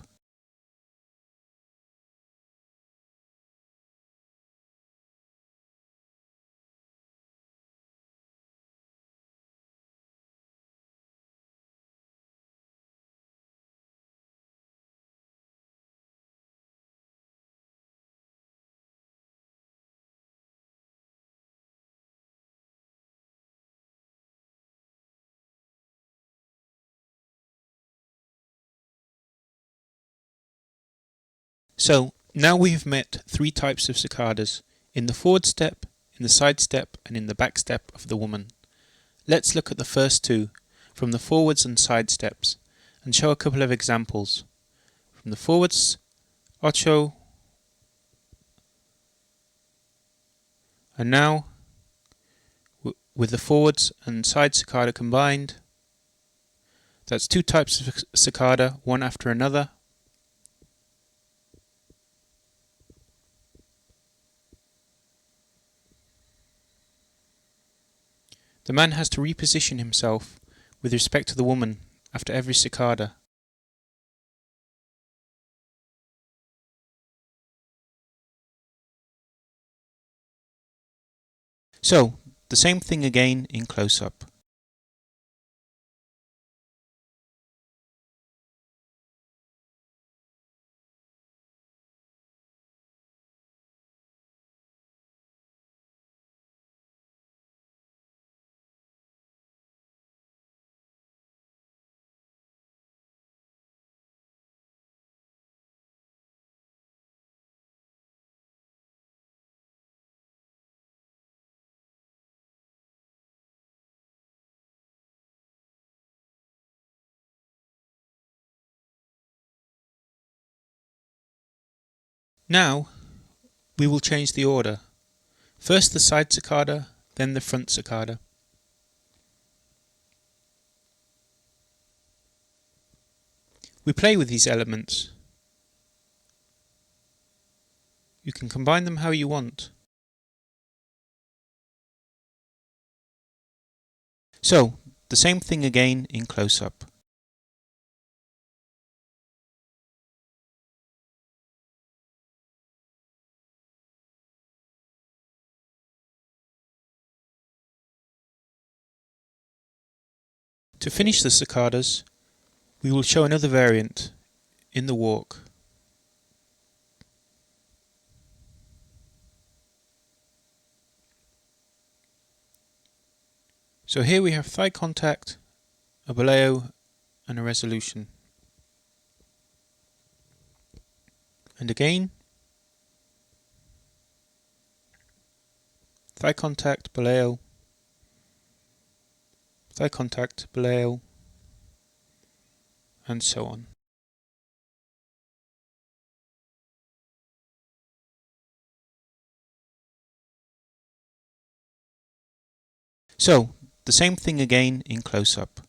So now we have met three types of cicadas, in the forward step, in the side step, and in the back step of the woman. Let's look at the first two, from the forwards and side steps, and show a couple of examples. From the forwards, ocho, and now with the forwards and side cicada combined, that's two types of cicada, one after another. The man has to reposition himself with respect to the woman after every cicada. So, the same thing again in close-up. Now we will change the order. First the side cicada, then the front cicada. We play with these elements. You can combine them how you want. So, the same thing again in close-up. To finish the cicadas, we will show another variant in the walk. So here we have thigh contact, a boleo and a resolution. And again, thigh contact, boleo, thigh contact, boleo, and so on. So, the same thing again in close-up.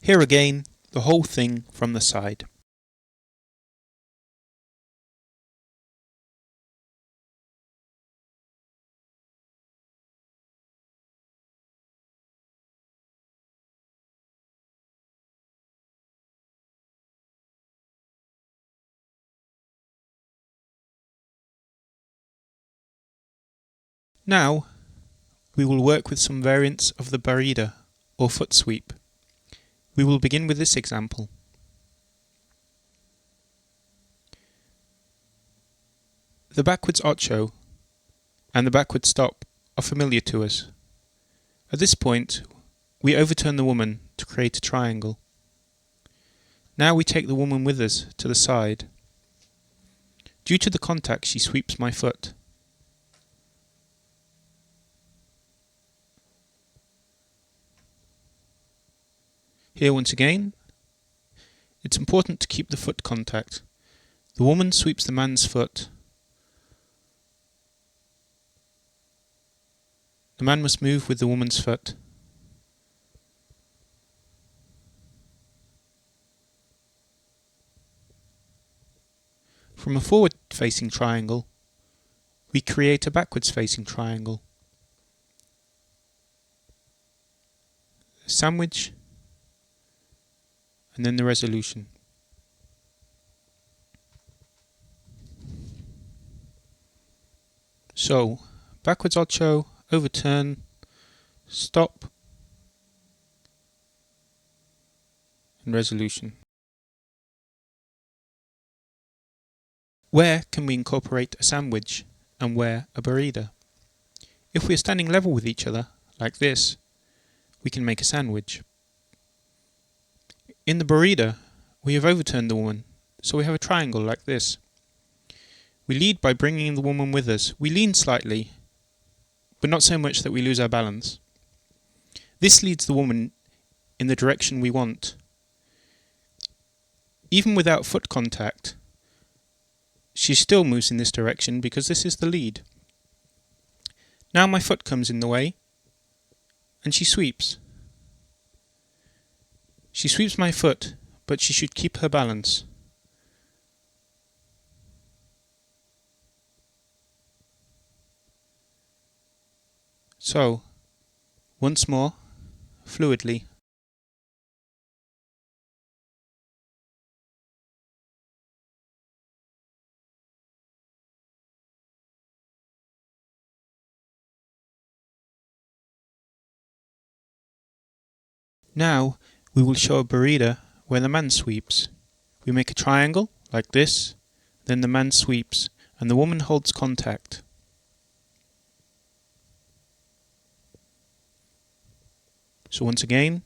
Here again, the whole thing from the side. Now, we will work with some variants of the barrida, or foot sweep. We will begin with this example. The backwards ocho and the backward stop are familiar to us. At this point, we overturn the woman to create a triangle. Now we take the woman with us to the side. Due to the contact, she sweeps my foot. Here once again, it's important to keep the foot contact. The woman sweeps the man's foot. The man must move with the woman's foot. From a forward-facing triangle, we create a backwards-facing triangle. A sandwich, and then the resolution. So, backwards ocho, overturn, stop, and resolution. Where can we incorporate a sandwich and where a barrida? If we are standing level with each other, like this, we can make a sandwich. In the barrida, we have overturned the woman, so we have a triangle like this. We lead by bringing the woman with us. We lean slightly, but not so much that we lose our balance. This leads the woman in the direction we want. Even without foot contact, she still moves in this direction because this is the lead. Now my foot comes in the way, and she sweeps. She sweeps my foot, but she should keep her balance. So, once more, fluidly. Now we will show a burrito where the man sweeps. We make a triangle, like this, then the man sweeps, and the woman holds contact. So once again,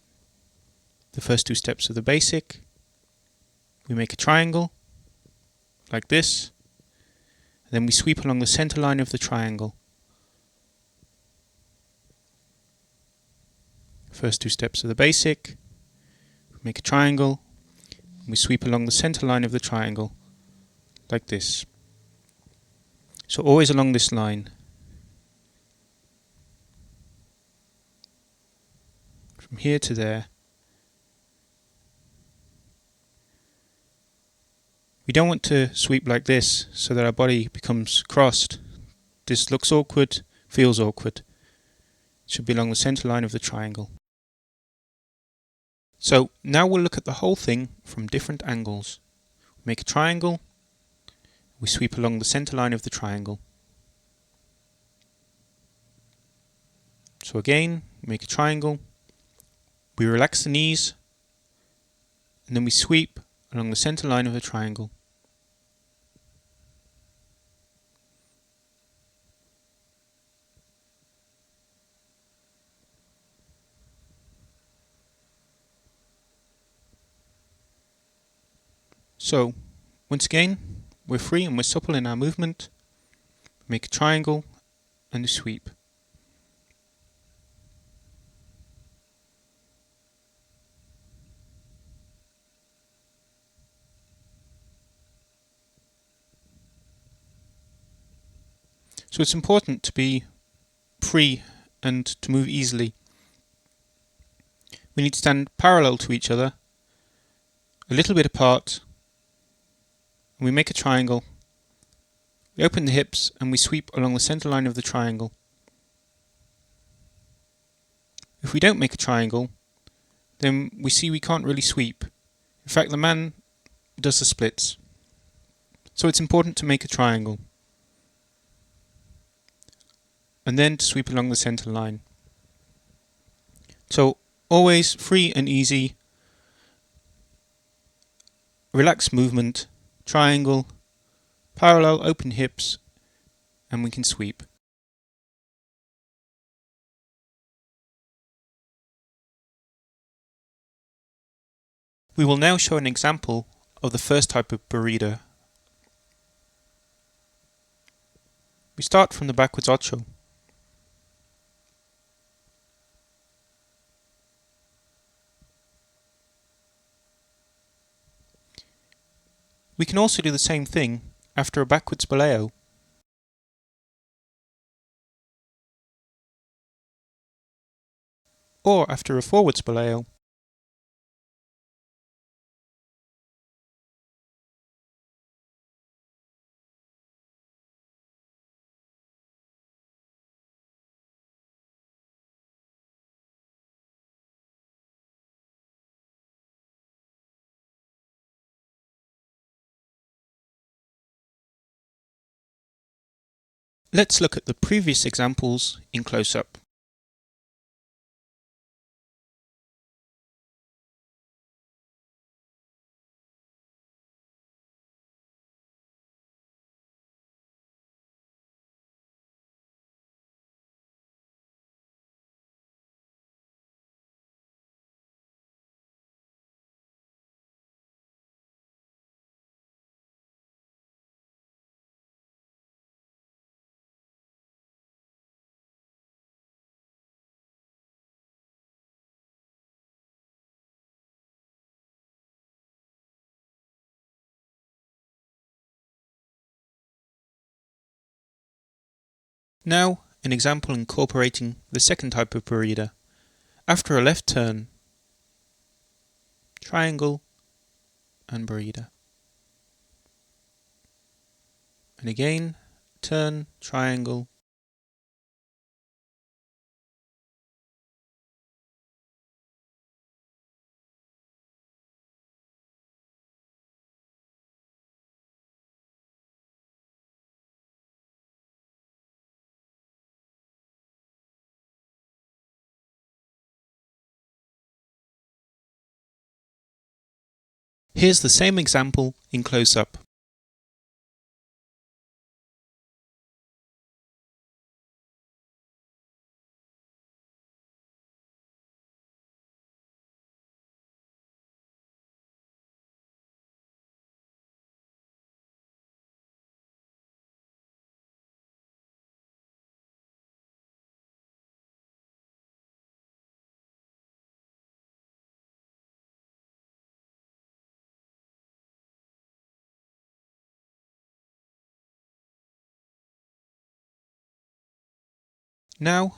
the first two steps of the basic. We make a triangle, like this, then we sweep along the center line of the triangle. First two steps of the basic. We make a triangle, we sweep along the center line of the triangle, like this. So always along this line. From here to there. We don't want to sweep like this so that our body becomes crossed. This looks awkward, feels awkward. It should be along the center line of the triangle. So now we'll look at the whole thing from different angles. We make a triangle, we sweep along the center line of the triangle. So again, we make a triangle, we relax the knees, and then we sweep along the center line of the triangle. So, once again, we're free and we're supple in our movement. Make a triangle and a sweep. So it's important to be free and to move easily. We need to stand parallel to each other, a little bit apart, and we make a triangle. We open the hips and we sweep along the center line of the triangle. If we don't make a triangle, then we see we can't really sweep. In fact, the man does the splits. So it's important to make a triangle. And then to sweep along the center line. So always free and easy, relaxed movement, triangle, parallel open hips, and we can sweep. We will now show an example of the first type of burrito. We start from the backwards ocho. We can also do the same thing after a backwards boleo. Or after a forwards boleo. Let's look at the previous examples in close-up. Now, an example incorporating the second type of burrito. After a left turn, triangle and burrito. And again, turn, triangle, Here's the same example in close-up. Now,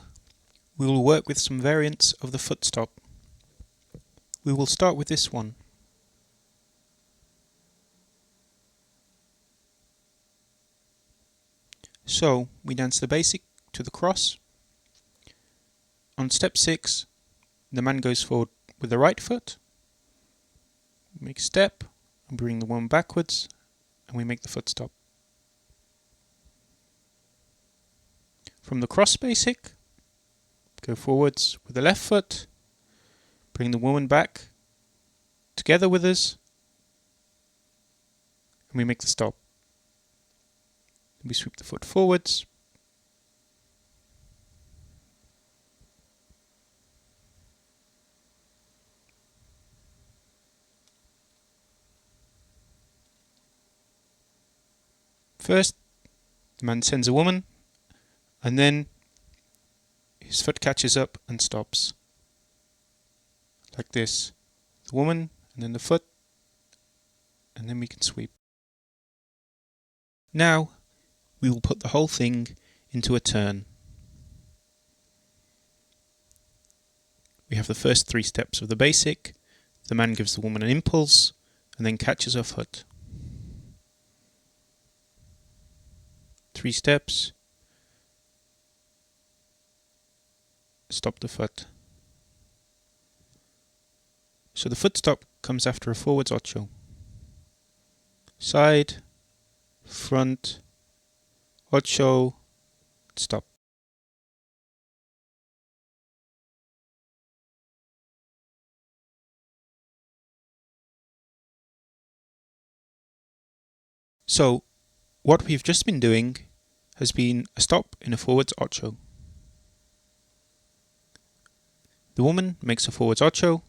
we will work with some variants of the foot stop. We will start with this one. So, we dance the basic to the cross. On step 6, the man goes forward with the right foot, make a step, and bring the woman backwards, and we make the foot stop. From the cross basic, go forwards with the left foot, bring the woman back, together with us, and we make the stop. We sweep the foot forwards, first, the man sends a woman, and then his foot catches up and stops. Like this. The woman, and then the foot, and then we can sweep. Now, we will put the whole thing into a turn. We have the first 3 steps of the basic. The man gives the woman an impulse, and then catches her foot. 3 steps. Stop the foot. So the foot stop comes after a forwards ocho. Side, front, ocho, stop. So, what we've just been doing has been a stop in a forwards ocho. The woman makes a forwards ocho,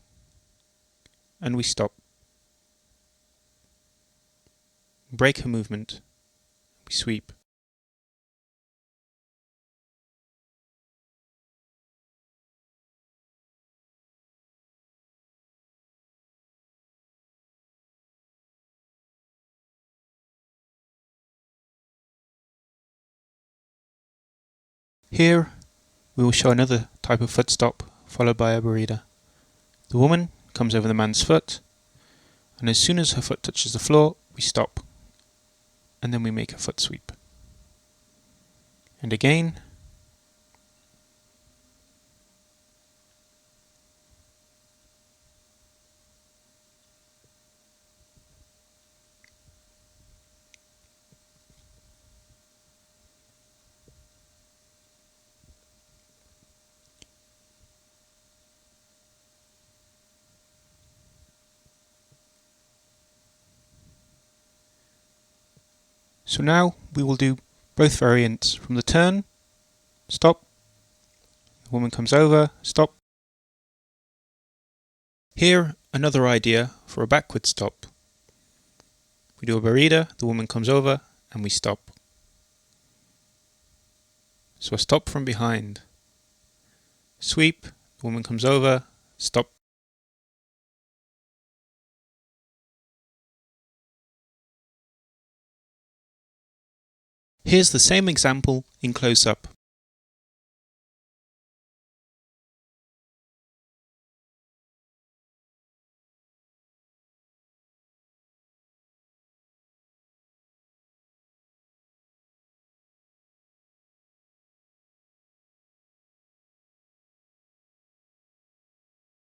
and we stop. Break her movement. We sweep. Here, we will show another type of foot stop, followed by a burrito. The woman comes over the man's foot, and as soon as her foot touches the floor, we stop, and then we make a foot sweep. And again. So now we will do both variants from the turn, stop, the woman comes over, stop. Here, another idea for a backward stop. We do a burrito, the woman comes over, and we stop. So a stop from behind. Sweep, the woman comes over, stop. Here's the same example in close-up.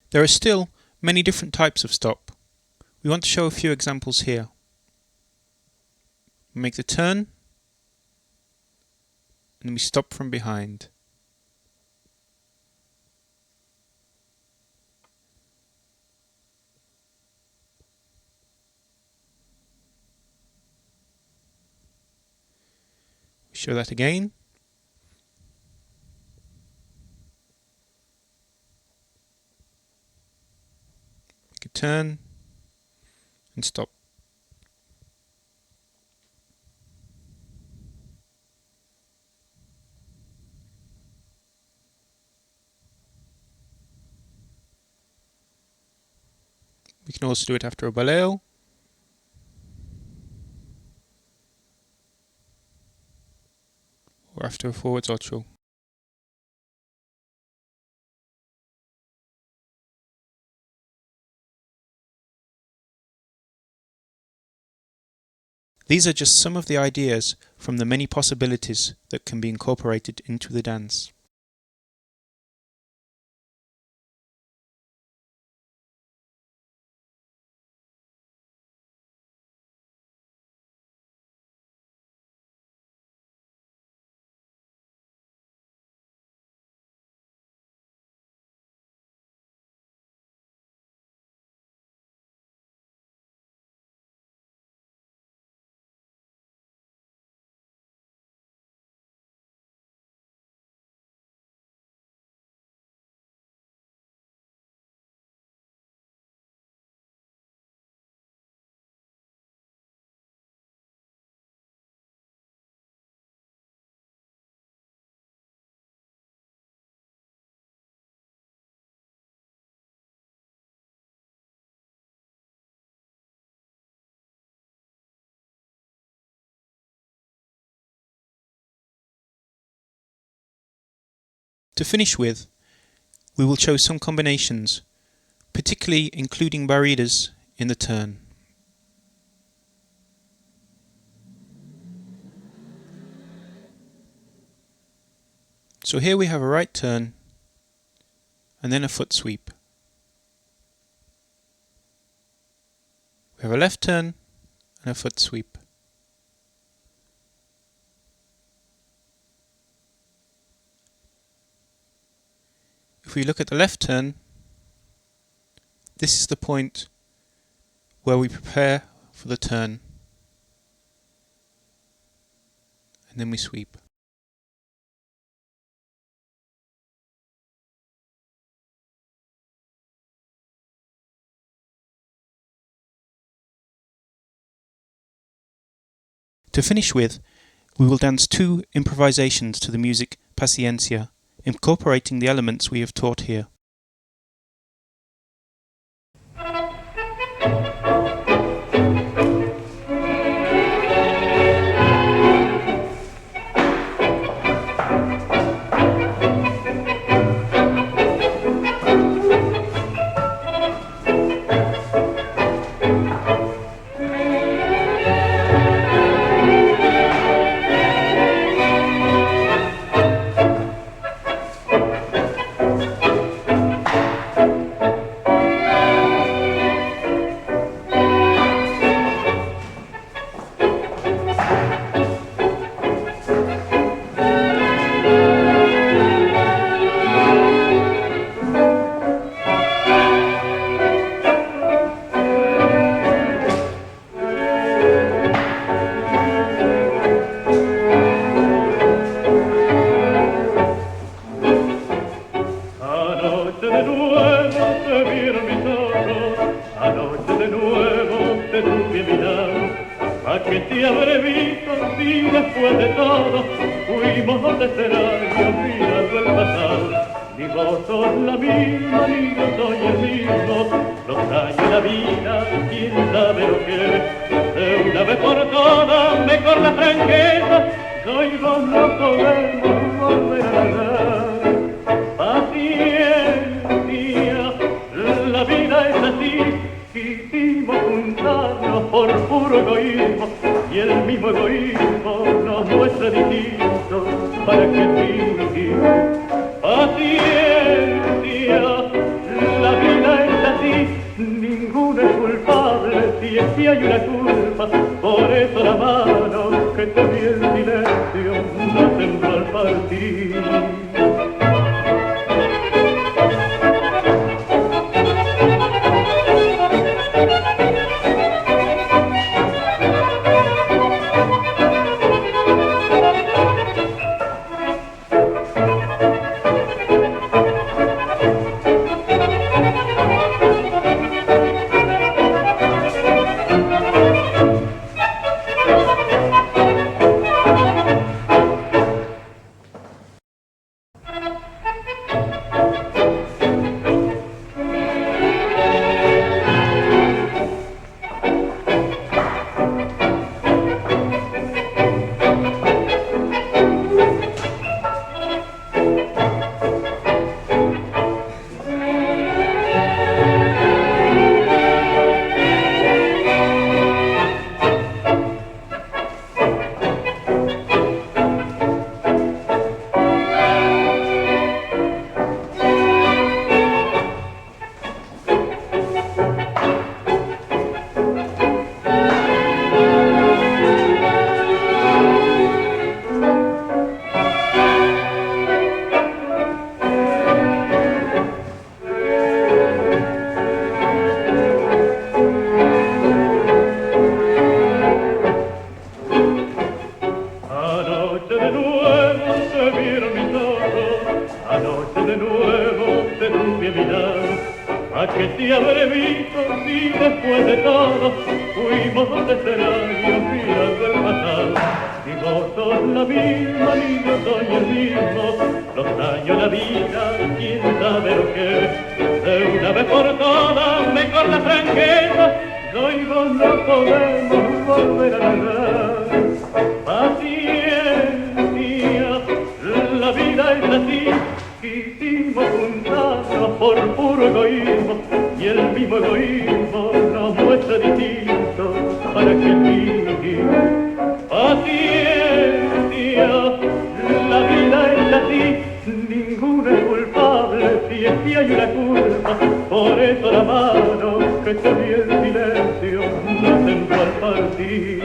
There are still many different types of stop. We want to show a few examples here. We make the turn, and we stop from behind. Show that again. Make a turn and stop. We can also do it after a baleo. Or after a forwards ocho. These are just some of the ideas from the many possibilities that can be incorporated into the dance. To finish with, we will show some combinations, particularly including barridas in the turn. So here we have a right turn and then a foot sweep. We have a left turn and a foot sweep. If we look at the left turn, this is the point where we prepare for the turn, and then we sweep. To finish with, we will dance 2 improvisations to the music Paciencia, incorporating the elements we have taught here. Y después de todo, fuimos extraños mirando el pasado. Si vos sos la misma, ni yo soy el mismo, los años, la vida, quién sabe lo que es. De una vez por todas, mejor la franqueza, yo y vos no podemos volver a negar. Paciencia, la vida es así, quisimos juntarnos por puro egoísmo, y el mismo egoísmo nos muestra distinto para que vivir. Paciencia, la vida es así, ninguno es culpable si es que hay una culpa, por eso la mano que te vi en silencio no tembló al partir.